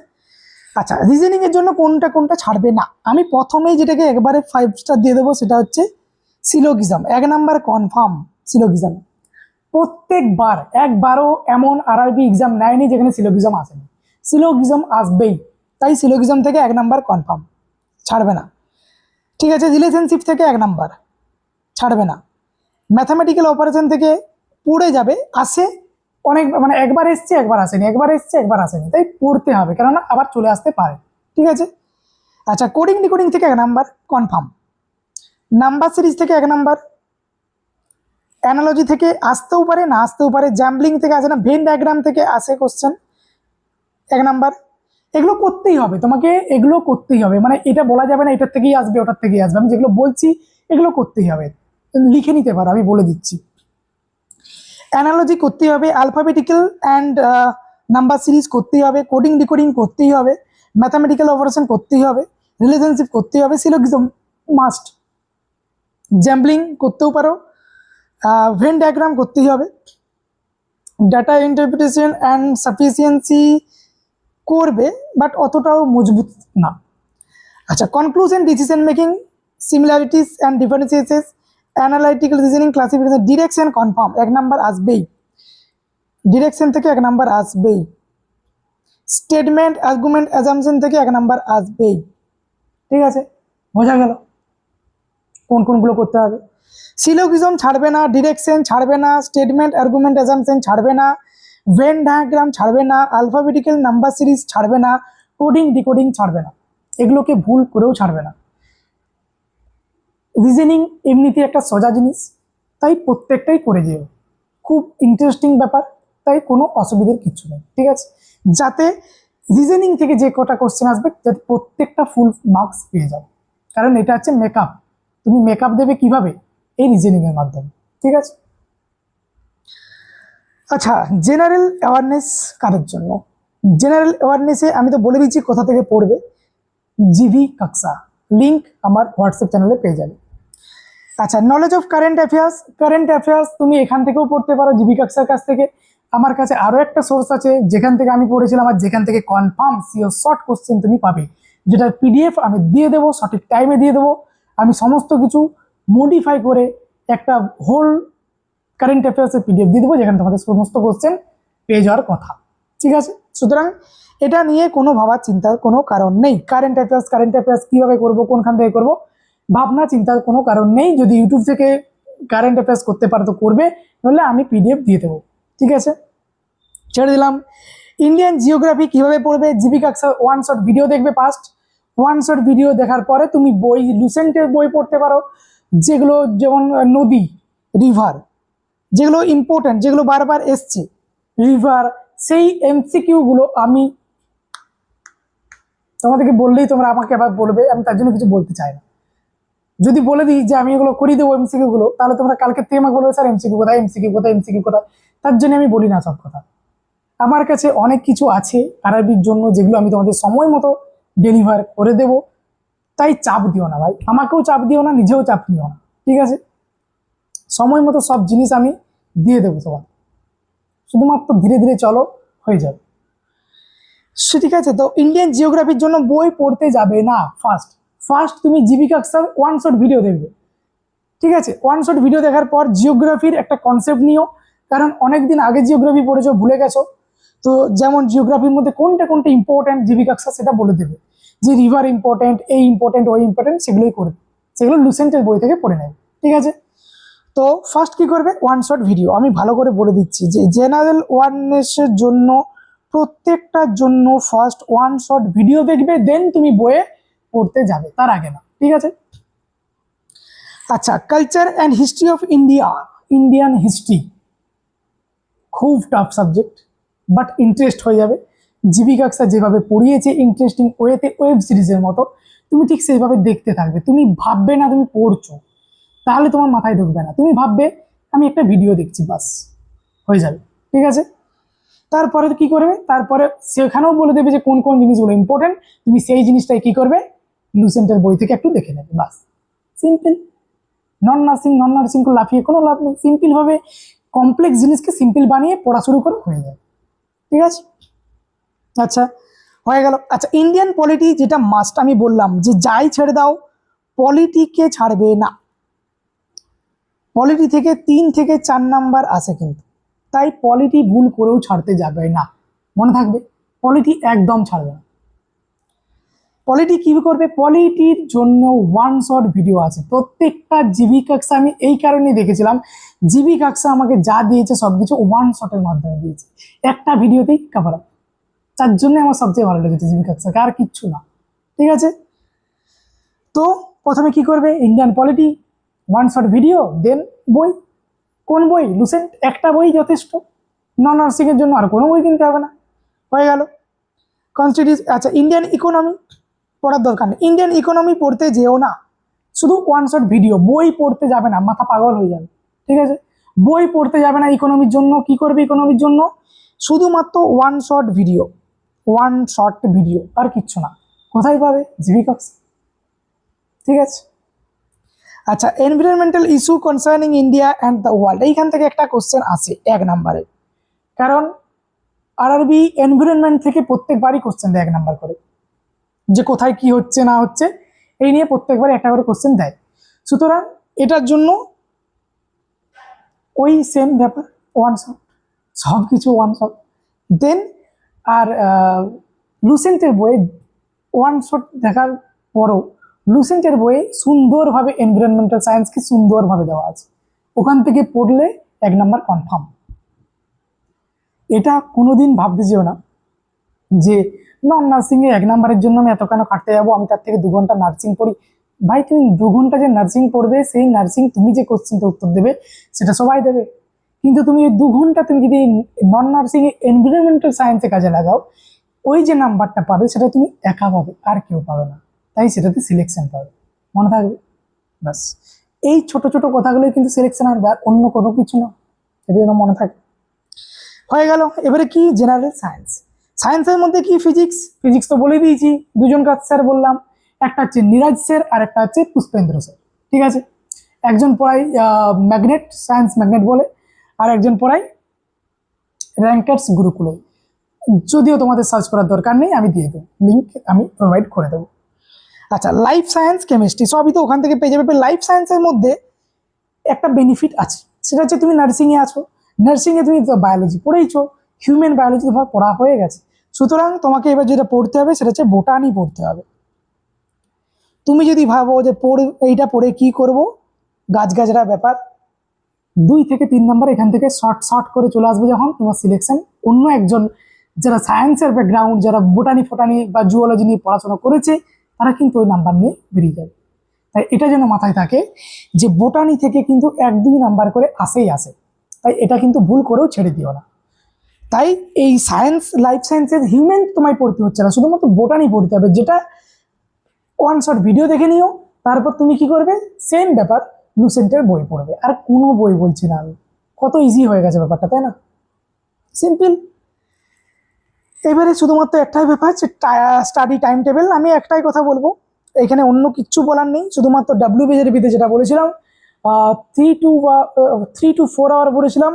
আচ্ছা, রিজনিং এর জন্য কোনটা কোনটা ছাড়বে না, আমি প্রথমেই যেটাকে একবারে 5 স্টার দিয়ে দেবো সেটা হচ্ছে সিলোগিজম, 1 নাম্বার কনফার্ম। সিলোগিজম প্রত্যেকবার, একবারও এমন আরআরবি এক্সাম নেয়নি যেখানে সিলোগিজম আসেনি, সিলোগিজম আসবেই। তাই সিলোগিজম থেকে 1 নাম্বার কনফার্ম, ছাড়বে না, ঠিক আছে? রিলেশনশিপ থেকে 1 নাম্বার, ছাড়বে না। ম্যাথামেটিক্যাল অপারেশন থেকে পড়ে যাবে, আসে অনেক, মানে একবার এসছে একবার আসেনি, একবার এসছে একবার আসেনি, তাই পড়তে হবে, কেননা আবার চলে আসতে পারে, ঠিক আছে? আচ্ছা, কোডিং ডিকোডিং থেকে 1 নাম্বার কনফার্ম। নাম্বার সিরিজ থেকে 1 নাম্বার। অ্যানালজি থেকে আসতেও পারে, না আসতেও পারে। জ্যাম্বলিং থেকে আসে না, ভেন ডায়াগ্রাম থেকে আসে কোশ্চেন, 1 নাম্বার। এগুলো করতেই হবে তোমাকে, এগুলো করতেই হবে, মানে এটা বলা যাবে না এটার থেকেই আসবে ওটার থেকেই আসবে, আমি যেগুলো বলছি এগুলো করতেই হবে, লিখে নিতে পারো, আমি বলে দিচ্ছি। অ্যানালজি করতেই হবে, অ্যালফাবেটিক্যাল অ্যান্ড নাম্বার সিরিজ করতেই হবে, কোডিং ডিকোডিং করতেই হবে, ম্যাথামেটিক্যাল অপারেশন করতেই হবে, রিলেশনশিপ করতেই হবে, সিলোগিজম মাস্ট, জ্যাম্বলিং করতেও পারো, ভেন ডায়াগ্রাম করতেই হবে, ডাটা ইন্টারপ্রিটেশন অ্যান্ড সাফিসিয়েন্সি করবে, বাট অতটাও মজবুত না। আচ্ছা, conclusion, decision making, similarities and differences, analytical reasoning, classification, direction confirm, 1 number আসবেই, ডিরেকশন থেকে 1 নাম্বার আসবেই। স্টেটমেন্ট, আর্গুমেন্ট, অ্যাজাম্পশন থেকে 1 নাম্বার আসবেই, ঠিক আছে? বোঝা গেল কোন কোনগুলো করতে হবে। সিলোগিজম ছাড়বে না, ডিরেকশন ছাড়বে না, স্টেটমেন্ট, আর্গুমেন্ট, অ্যাজাম্পশন ছাড়বে না, ভেন ডায়াগ্রাম ছাড়বে না, আলফাবেটিক্যাল নাম্বার সিরিজ ছাড়বে না, কোডিং ডিকোডিং ছাড়বে না, এগুলোকে ভুল করেও ছাড়বে না। রিজনিং এমনিতে একটা সোজা জিনিস, তাই প্রত্যেকটাই করে যেও, খুব ইন্টারেস্টিং ব্যাপার, তাই কোনো অসুবিধার কিছু নেই, ঠিক আছে? যাতে রিজনিং থেকে যে কটা কোশ্চেন আসবে যাতে প্রত্যেকটা ফুল মার্কস পেয়ে যাও, কারণ এটা হচ্ছে মেকআপ, তুমি মেকআপ দেবে কিভাবে? এই রিজনিং এর মাধ্যমে, ঠিক আছে? আচ্ছা, জেনারেল অ্যাওয়ারনেস কাদের জন্য? জেনারেল অ্যাওয়ারনেসে আমি তো বলে দিচ্ছি কোথা থেকে পড়বে, জিভি কাক্সা, লিঙ্ক আমার হোয়াটসঅ্যাপ চ্যানেলে পেয়ে যাবে। আচ্ছা, knowledge of current affairs, current affairs তুমি এখান থেকেও পড়তে পারো, জিবি কাক্সার কাছ থেকে। আমার কাছে আরও একটা সোর্স আছে যেখান থেকে আমি পড়েছিলাম, আর যেখান থেকে কনফার্ম সিওর শর্ট কোশ্চেন তুমি পাবে, যেটার পিডিএফ আমি দিয়ে দেবো, সঠিক টাইমে দিয়ে দেবো, আমি সমস্ত কিছু মডিফাই করে একটা হোল কারেন্ট অ্যাফেয়ার্সের পিডিএফ দিয়ে দেবো, যেখানে তোমাদের সমস্ত কোশ্চেন পেয়ে যাওয়ার কথা, ঠিক আছে? সুতরাং এটা নিয়ে কোনো ভাবার চিন্তার কোনো কারণ নেই। কারেন্ট অ্যাফেয়ার্স কীভাবে করবো, কোনখান থেকে করবো, ভাবনা চিন্তার কোনো কারণ নেই। যদি ইউটিউব থেকে কারেন্ট অ্যাফেয়ার্স করতে পারো তো করবে, নাহলে আমি পিডিএফ দিয়ে দেবো, ঠিক আছে? ছেড়ে দিলাম। ইন্ডিয়ান জিওগ্রাফি কীভাবে পড়বে, জিবি কাক্সা 1 শট ভিডিও দেখবে, ফার্স্ট 1 শট ভিডিও দেখার পরে তুমি বই, লুসেন্টের বই পড়তে পারো, যেগুলো যেমন নদী, রিভার, যেগুলো ইম্পর্ট্যান্ট, যেগুলো বারবার এসছে, রিভার, সেই এমসিকিউগুলো আমি তোমাদেরকে বললেই তোমরা আমাকে আবার বলবে, আমি তার জন্য কিছু বলতে চাই না। যদি বলে দিই যে আমি এগুলো করিয়ে দেবো এমসিকিউ গুলো, তাহলে তোমরা কালকে থেকে আমাকে বলবে স্যার এমসিকিউ কোথায়, এমসিকিউ কোথায়, এমসিকিউ কোথায়। তার জন্য আমি বলি না সব কথা। আমার কাছে অনেক কিছু আছে আরবির জন্য যেগুলো আমি তোমাদের সময় মতো ডেলিভার করে দেব। তাই চাপ দিও না ভাই, আমাকেও চাপ দিও না, নিজেও চাপ নিও না, ঠিক আছে? সময় মতো সব জিনিস আমি দিয়ে দেবো তোমার, শুধুমাত্র ধীরে ধীরে চলো, হয়ে যাবে। ঠিক আছে, তো ইন্ডিয়ান জিওগ্রাফির জন্য বই পড়তে যাবে না। ফার্স্ট ফার্স্ট তুমি জিবি কাক্সার ওয়ান শট ভিডিও দেখবে, ঠিক আছে? ওয়ান শট ভিডিও দেখার পর জিওগ্রাফির একটা কনসেপ্ট নিও, কারণ অনেকদিন আগে জিওগ্রাফি পড়েছো, ভুলে গেছো। তো যেমন জিওগ্রাফির মধ্যে কোনটা কোনটা ইম্পর্টেন্ট জিবি কাক্সা সেটা বলে দেবে, যে রিভার ইম্পর্টেন্ট, এই ইম্পর্টেন্ট, ওই ইম্পর্টেন্ট, সেগুলোই করবে, সেগুলো লুসেন্টের বই থেকে পড়ে নেবে, ঠিক আছে? তো ফার্স্ট কি করবে, ওয়ান শট ভিডিও। আমি ভালো করে বলে দিচ্ছি যে জেনারেল ওয়ারনেসের জন্য প্রত্যেকটার জন্য ফার্স্ট ওয়ান শট ভিডিও দেখবে, দেন তুমি বইয়ে পড়তে যাবে, তার আগে না, ঠিক আছে? আচ্ছা, culture and history of India, Indian history খুব টাফ সাবজেক্ট, বাট ইন্টারেস্ট হয়ে যাবে। জিবি কাক্সা যেভাবে পড়িয়েছে ইন্টারেস্টিং ওয়েতে, ওয়েব সিরিজের মতো, তুমি ঠিক সেইভাবে দেখতে থাকবে। তুমি ভাববে না তুমি পড়ছো, তাহলে তোমার মাথায় ঢুকবে না। তুমি ভাববে আমি একটা ভিডিও দেখছি, বাস হয়ে যাবে, ঠিক আছে? তারপরে কি করবে, তারপরে সেখানেও বলে দেবে যে কোন কোন জিনিসগুলো ইম্পর্টেন্ট, তুমি সেই জিনিসটাই কি করবে, লুসেন্টের বই থেকে একটু দেখে নেবে, বাস। সিম্পল। নন নার্সিংকে লাফিয়ে কোনো লাভ নেই, সিম্পলভাবে কমপ্লেক্স জিনিসকে সিম্পল বানিয়ে পড়া শুরু করে হয়ে যায়, ঠিক আছে? আচ্ছা, হয়ে গেল। আচ্ছা, ইন্ডিয়ান পলিটি যেটা মাস্ট, আমি বললাম যে যাই ছেড়ে দাও, পলিটিকে ছাড়বে না। পলিটি থেকে 3 থেকে 4 নাম্বার আসে কিন্তু, তাই পলিটি ভুল করেও ছাড়তে যাবে না, মনে থাকবে, পলিটি একদম ছাড়বে না। পলিটি কি করবে, পলিটির জন্য ওয়ান শট ভিডিও আছে প্রত্যেকটা জিবি কাক্সা। আমি এই কারণেই দেখেছিলাম, জিবি কাক্সা আমাকে যা দিয়েছে সবকিছু ওয়ান শটের মাধ্যমে দিয়েছে, একটা ভিডিওতেই কভার আপ। তার জন্য আমার সবচেয়ে ভালো লেগেছে জিবি কাক্সাকে, আর কিচ্ছু না, ঠিক আছে? তো প্রথমে কি করবে, Indian polity one shot video, then বই। কোন বই, লুসেন্ট, একটা বই যথেষ্ট। নন নার্সিং এর জন্য আর কোনো বই কিনতে হবে না, হয়ে গেল। কনস্টিটিউশন। আচ্ছা, ইন্ডিয়ান ইকোনমি পড়ার দরকার নেই, ইন্ডিয়ান ইকোনমি পড়তে যেও না, শুধু ওয়ান শট ভিডিও, বই পড়তে যাবে না, মাথা পাগল হয়ে যাবে, ঠিক আছে? বই পড়তে যাবে না ইকোনমির জন্য। কি করবে ইকোনমির জন্য, শুধুমাত্র one shot video, one shot video, আর কিচ্ছু না। কোথায় পাবে, জিবি কাক্স, ঠিক আছে? আচ্ছা, environmental issue concerning India and the world, এইখান থেকে একটা কোশ্চেন আসে 1 নম্বরে, কারণ আরআরবি এনভায়রনমেন্ট থেকে প্রত্যেকবারই কোশ্চেন দেয় 1 নাম্বার করে, যে কোথায় কি হচ্ছে না হচ্ছে এই নিয়ে প্রত্যেকবার একটা করে কোশ্চেন দেয়। সুতরাং এটার জন্য ওই সেম ব্যাপার, ওয়ান শট, সব কিছু ওয়ান শট। দেন আর লুসেন্টের বইয়ে ওয়ান শট দেখার পরও লুসেন্টের বইয়ে সুন্দরভাবে এনভায়রনমেন্টাল সায়েন্সকে সুন্দরভাবে দেওয়া আছে, ওখান থেকে পড়লে 1 নাম্বার কনফার্ম। এটা কোনোদিন ভাবতে যেও না যে নন নার্সিংয়ে 1 নাম্বারের জন্য আমি এত কেন কাটতে যাবো, আমি তার থেকে 2 ঘন্টা নার্সিং পড়ি। ভাই তুমি 2 ঘন্টা যে নার্সিং পড়বে, সেই নার্সিং তুমি যে কোশ্চেনটা উত্তর দেবে সেটা সবাই দেবে, কিন্তু তুমি এই 2 ঘন্টা তুমি যদি নন নার্সিংয়ে এনভায়রনমেন্টাল সায়েন্সে কাজে লাগাও, ওই যে নাম্বারটা পাবে সেটা তুমি একা পাবে, আর কেউ পাবে না, তাই সেটাতে সিলেকশন পাবে, মনে থাকবে, ব্যাস। এই ছোট ছোট কথাগুলোই কিন্তু সিলেকশন আসবে, আর অন্য কোনো কিছু না, এটা যেন মনে থাকে। হয়ে গেল। এবারে কি, জেনারেল সায়েন্স। সায়েন্সের মধ্যে কি, ফিজিক্স, ফিজিক্স তো বলে দিয়েছি, দুজন কাজ স্যার বললাম, একটা হচ্ছে নিরাজ স্যার আর একটা হচ্ছে পুষ্পেন্দ্র স্যার, ঠিক আছে? একজন পড়াই ম্যাগনেট, সায়েন্স ম্যাগনেট বলে, আর একজন পড়াই র্যাঙ্কার্স গুরুকুলে। যদিও তোমাদের সার্চ করার দরকার নেই, আমি দিয়ে দেবো লিঙ্ক, আমি প্রোভাইড করে দেবো। আচ্ছা, লাইফ সায়েন্স, কেমিস্ট্রি সবই তো ওখান থেকে পেয়ে যাবে। লাইফ সায়েন্সের মধ্যে একটা বেনিফিট আছে, সেটা হচ্ছে তুমি নার্সিংয়ে আছো, নার্সিংয়ে তুমি বায়োলজি পড়েইছো, হিউম্যান বায়োলজি তোমার পড়া হয়ে গেছে, সুতরাং তোমাকে এবার যেটা পড়তে হবে সেটা হচ্ছে বোটানি পড়তে হবে। তুমি যদি ভাবো যে এইটা পড়ে কি করব, গাছগাছরা ব্যাপার, 2 থেকে 3 নাম্বার এখান থেকে শর্ট শর্ট করে চলে আসবে যখন তোমার সিলেকশন। অন্য একজন যারা সায়েন্সের ব্যাকগ্রাউন্ড, যারা বোটানি ফোটানি বা জুওলজি নিয়ে পড়াশোনা করেছে, তারা কিন্তু ওই নাম্বার নিয়ে বেরিয়ে যাবে। তাই এটা যেন মাথায় থাকে যে বোটানি থেকে কিন্তু 1-2 নাম্বার করে আসেই আসে, তাই এটা কিন্তু ভুল করেও ছেড়ে দিও না। তাই এই সায়েন্স, লাইফ সায়েন্সের হিউম্যান তোমায় পড়তে হচ্ছে না, শুধুমাত্র বোটানি পড়তে হবে, যেটা ওয়ান শট ভিডিও দেখে নিও, তারপর তুমি কি করবে, সেম ব্যাপার, লুসেন্টের বই পড়বে। আর কোনো বই বলছি না আমি, কত ইজি হয়ে গেছে ব্যাপারটা, তাই না? সিম্পল। এবারে শুধুমাত্র একটাই ব্যাপার যে স্টাডি টাইম টেবিল। আমি একটাই কথা বলবো, এখানে অন্য কিচ্ছু বলার নেই, শুধুমাত্র ডাব্লিউবিজেপিতে যেটা বলেছিলাম 3 to 4 আওয়ার বলেছিলাম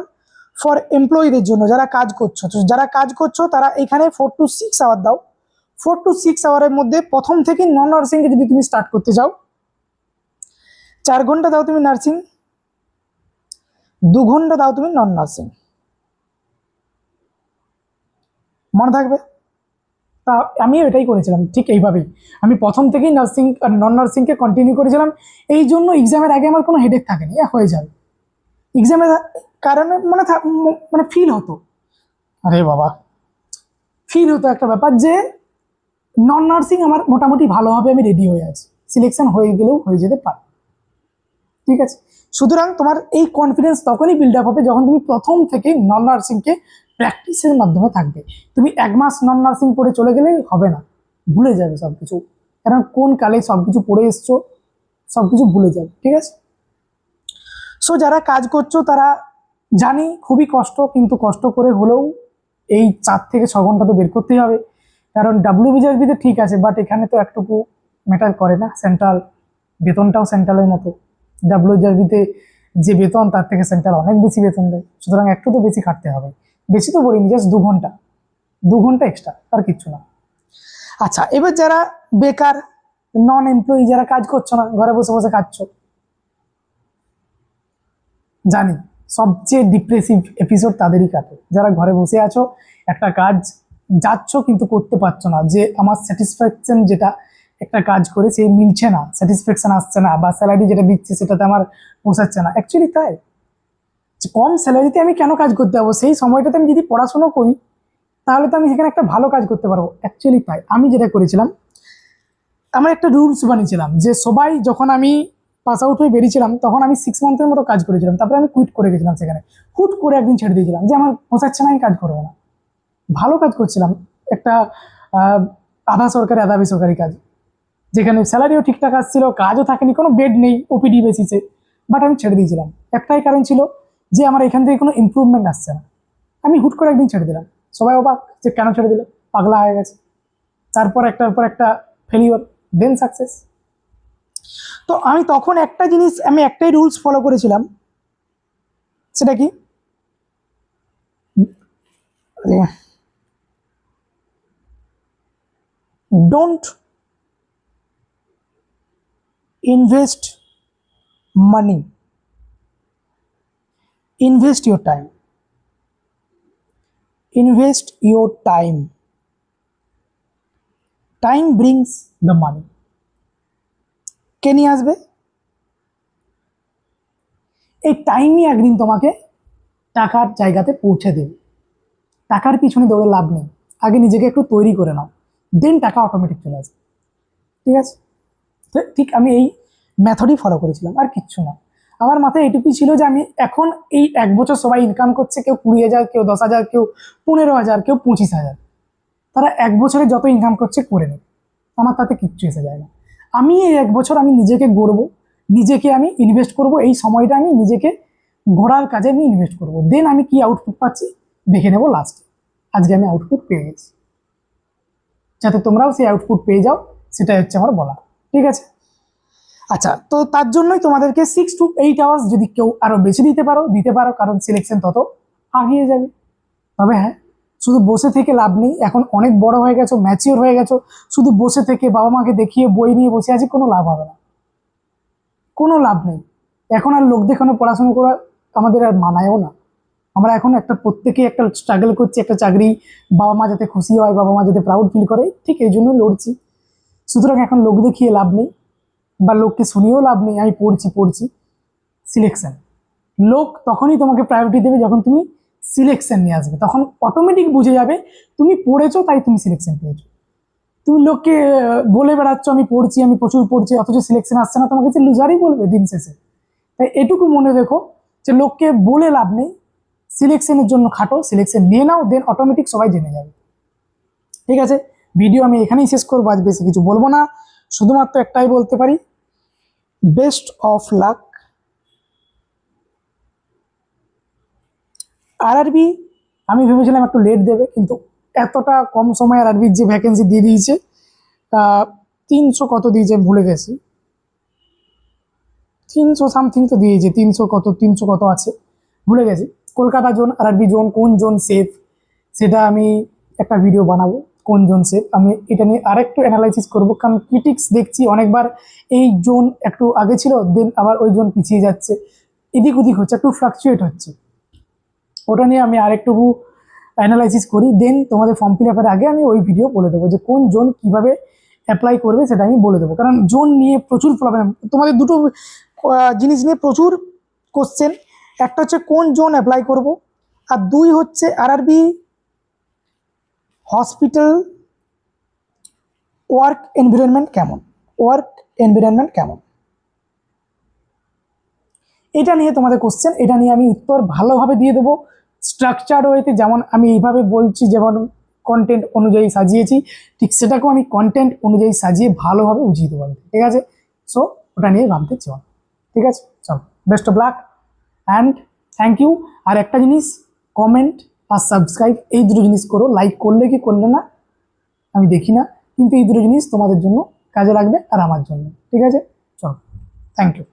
ফর এমপ্লয়ীদের জন্য, যারা কাজ করছো। তো যারা কাজ করছো তারা এখানে 4 to 6 আওয়ার দাও। 4 to 6 আওয়ারের মধ্যে প্রথম থেকে নন নার্সিংকে যদি তুমি স্টার্ট করতে চাও, 4 ঘন্টা দাও তুমি নার্সিং, 2 ঘন্টা দাও তুমি নন নার্সিং। মনে থাকবে? তা আমিও এটাই করেছিলাম, ঠিক এইভাবেই আমি প্রথম থেকেই নার্সিং আর নন নার্সিংকে কন্টিনিউ করেছিলাম। এই জন্য এক্সামের আগে আমার কোনো হেডেক থাকেনি, হয়ে যাবে। এক্সামের কারণে মানে ফিল হতো, আরে বাবা, ফিল হতো একটা ব্যাপার যে নন নার্সিং আমার মোটামুটি ভালোভাবে আমি রেডি হয়ে আছি, সিলেকশন হয়ে গেলেও হয়ে যেতে পারে। ঠিক আছে, সুতরাং তোমার এই কনফিডেন্স তখনই বিল্ড আপ হবে যখন তুমি প্রথম থেকে নন নার্সিংকে প্র্যাকটিসের মাধ্যমে থাকবে। তুমি 1 মাস নন নার্সিং পড়ে চলে গেলে হবে না, ভুলে যাবে সব কিছু, কারণ কোন কালে সব কিছু পড়ে এসছো সব কিছু ভুলে যাবে। ঠিক আছে, সো যারা কাজ করছো তারা, জানি খুবই কষ্ট, কিন্তু কষ্ট করে হলেও এই 4 থেকে 6 ঘন্টা তো বের করতেই হবে। কারণ ডাব্লিউবিজিআরবিতে ঠিক আছে, বাট এখানে তো একটুকু ম্যাটার করে না, সেন্ট্রাল, বেতনটাও সেন্ট্রালের মতো। ডাব্লিউবিজিআরবিতে যে বেতন তার থেকে সেন্ট্রাল অনেক বেশি বেতন দেয়, সুতরাং একটু তো বেশি খাটতে হবে। বেশি তো বলিনি, জাস্ট 2 ঘন্টা, 2 ঘন্টা এক্সট্রা, আর কিচ্ছু না। আচ্ছা, এবার যারা বেকার, নন এমপ্লয়ি, যারা কাজ করছো না, ঘরে বসে বসে খাচ্ছ, জানি সবচেয়ে ডিপ্রেসিভ এপিসোড তাদেরই কাটে, যারা ঘরে বসে আছো, একটা কাজ যাচ্ছ কিন্তু করতে পারছো না, যে আমার স্যাটিসফ্যাকশন যেটা একটা কাজ করে সে মিলছে না, স্যাটিসফ্যাকশন আসছে না, বা স্যালারি যেটা দিচ্ছে সেটাতে আমার পোষাচ্ছে না। অ্যাকচুয়ালি তাই, যে কম স্যালারিতে আমি কেন কাজ করতে পারবো, সেই সময়টাতে আমি যদি পড়াশোনা করি তাহলে তো আমি সেখানে একটা ভালো কাজ করতে পারবো। অ্যাকচুয়ালি তাই আমি যেটা করেছিলাম, আমার একটা রুলস বানিয়েছিলাম যে সবাই, যখন আমি পাস আউট হয়ে বেরিয়েছিলাম তখন আমি 6 মান্থের মতো কাজ করেছিলাম, তারপরে আমি কুইট করে গেছিলাম সেখানে, হুট করে একদিন ছেড়ে দিয়েছিলাম যে আমার পোষাচ্ছে না, আমি কাজ করবো না। ভালো কাজ করছিলাম, একটা আধা সরকারি আধা বেসরকারি কাজ, যেখানে স্যালারিও ঠিকঠাক আসছিল, কাজও থাকেনি, কোনো বেড নেই ওপিডি বেসিসে, বাট আমি ছেড়ে দিয়েছিলাম। একটাই কারণ ছিল যে আমার এখান থেকে কোনো ইমপ্রুভমেন্ট আসছে না, আমি হুট করে একদিন ছেড়ে দিলাম। সবাই অবাক যে কেন ছেড়ে দিল, পাগলা হয়ে গেছে। তারপর একটার পর একটা ফেলিওর, দেন সাকসেস। তো আমি তখন একটা জিনিস, আমি একটাই রুলস ফলো করেছিলাম, সেটা কি, don't invest money, invest your time, invest your time, time brings the money. কে নিয়ে আসবে? এই টাইমই একদিন তোমাকে টাকার জায়গাতে পৌঁছে দেবে। টাকার পিছনে দৌড়ে লাভ নেই, আগে নিজেকে একটু তৈরি করে নাও, দেন টাকা অটোমেটিক চলে আসবে। ঠিক আছে, তো ঠিক আমি এই মেথডই ফলো করেছিলাম, আর কিচ্ছু না। আমার মাথায় এটুকুই ছিল যে আমি এখন এই 1 বছর সবাই ইনকাম করছে, কেউ 20,000, কেউ 10,000, কেউ 15,000, কেউ 25,000, তারা 1 বছরে যত ইনকাম করছে করে নেবে, আমার তাতে কিচ্ছু এসে যায় না। আমি এই 1 বছর আমি নিজেকে গড়বো, নিজেকে আমি ইনভেস্ট করব, এই সময়টা আমি নিজেকে ঘোরার কাজে আমি ইনভেস্ট করব, দেন আমি কি আউটপুট পাচ্ছি দেখে নেবো লাস্টে। আজকে আমি আউটপুট পেয়ে গেছি, যাতে তোমরাও সেই আউটপুট পেয়ে যাও, সেটাই হচ্ছে আমার বলা। ঠিক আছে, আচ্ছা, তো তার জন্যই তোমাদেরকে 6 to 8 আওয়ার্স যদি কেউ আরো বেশি দিতে পারো, কারণ সিলেকশন তত আগিয়ে যাবে। তবে হ্যাঁ, শুধু বসে থেকে লাভ নেই, এখন অনেক বড় হয়ে গেছো, ম্যাচিওর হয়ে গেছো, শুধু বসে থেকে বাবা মাকে দেখিয়ে বই নিয়ে বসে আছি, কোনো লাভ হবে না, কোনো লাভ নেই। এখন আর লোক দেখানো পড়াশোনা করা আমাদের আর মানায়ও না। আমরা এখন একটা প্রত্যেকেই একটা স্ট্রাগল করছি, একটা চাকরি, বাবা মা যাতে খুশি হয়, বাবা মা যাতে প্রাউড ফিল করে, ঠিক এই জন্য লড়ছি। সুতরাং এখন লোক দেখিয়ে লাভ নেই, বা লোককে শুনিয়েও লাভ নেই আমি পড়ছি। সিলেকশন, লোক তখনই তোমাকে প্রায়োরিটি দেবে যখন তুমি সিলেকশন নিয়ে আসবে, তখন অটোমেটিক বুঝে যাবে তুমি পড়েছো তাই তুমি সিলেকশন পেয়েছো। তুমি লোককে বলে বেড়াচ্ছ আমি পড়ছি, আমি প্রচুর পড়ছি, অথচ সিলেকশন আসছে না, তোমাকে সে লুজারই বলবে দিন শেষে। তাই এটুকু মনে রেখো যে লোককে বলে লাভ নেই, সিলেকশনের জন্য খাটো, সিলেকশন নিয়ে নাও, দেন অটোমেটিক সবাই জেনে যাবে। ঠিক আছে, ভিডিও আমি এখানেই শেষ করবো, আজ বেশি কিছু বলবো না, শুধুমাত্র একটাই বলতে পারি, বেস্ট অফ লাক। আরআরবি আমি ভেবেছিলাম একটু লেট দেবে, কিন্তু এতটা কম সময় আরআরবির যে ভ্যাকেন্সি দিয়ে দিয়েছে, 300 কত দিয়েছে আমি ভুলে গেছি, 300 সামথিং তো দিয়েছে, 300 কত আছে ভুলে গেছি। কলকাতা জোন, আরআরবি জোন, কোন জোন সেফ সেটা আমি একটা ভিডিও বানাবো। কোন জোন সেফ আমি এটা নিয়ে আরেকটু অ্যানালাইসিস করবো, কারণ ক্রিটিক্স দেখছি অনেকবার এই জোন একটু আগে ছিল, দেন আবার ওই জোন পিছিয়ে যাচ্ছে, এদিক ওদিক হচ্ছে, একটু ফ্লাকচুয়েট হচ্ছে। ওটা নিয়ে আমি আরেকটুকু অ্যানালাইসিস করি, দেন তোমাদের ফর্ম ফিল আপের আগে আমি ওই ভিডিও বলে দেবো যে কোন জোন কীভাবে অ্যাপ্লাই করবে, সেটা আমি বলে দেবো। কারণ জোন নিয়ে প্রচুর প্রবলেম, তোমাদের দুটো জিনিস নিয়ে প্রচুর কোশ্চেন। একটা হচ্ছে কোন জোন অ্যাপ্লাই করব, আর 2 হচ্ছে আরআরবি হসপিটাল ওয়ার্ক এনভায়রনমেন্ট কেমন, এটা নিয়ে তোমাদের কোশ্চেন, এটা নিয়ে আমি উত্তর ভালোভাবে দিয়ে দেবো স্ট্রাকচার ওয়েতে। যেমন আমি এইভাবে বলছি, যেমন কন্টেন্ট অনুযায়ী সাজিয়েছি, ঠিক সেটাকেও আমি কন্টেন্ট অনুযায়ী সাজিয়ে ভালোভাবে বুঝিয়ে দেবো। ঠিক আছে, সো ওটা নিয়ে ভাবতে চাও। ঠিক আছে, চলো, best of luck and thank you. আর একটা জিনিস, কমেন্ট আর সাবস্ক্রাইব, এই দুটো জিনিস করো। লাইক করলে কি করলে না আমি দেখি না, কিন্তু এই দুটো জিনিস তোমাদের জন্য কাজে লাগবে আর আমার জন্য। ঠিক আছে, চলো, থ্যাংক ইউ।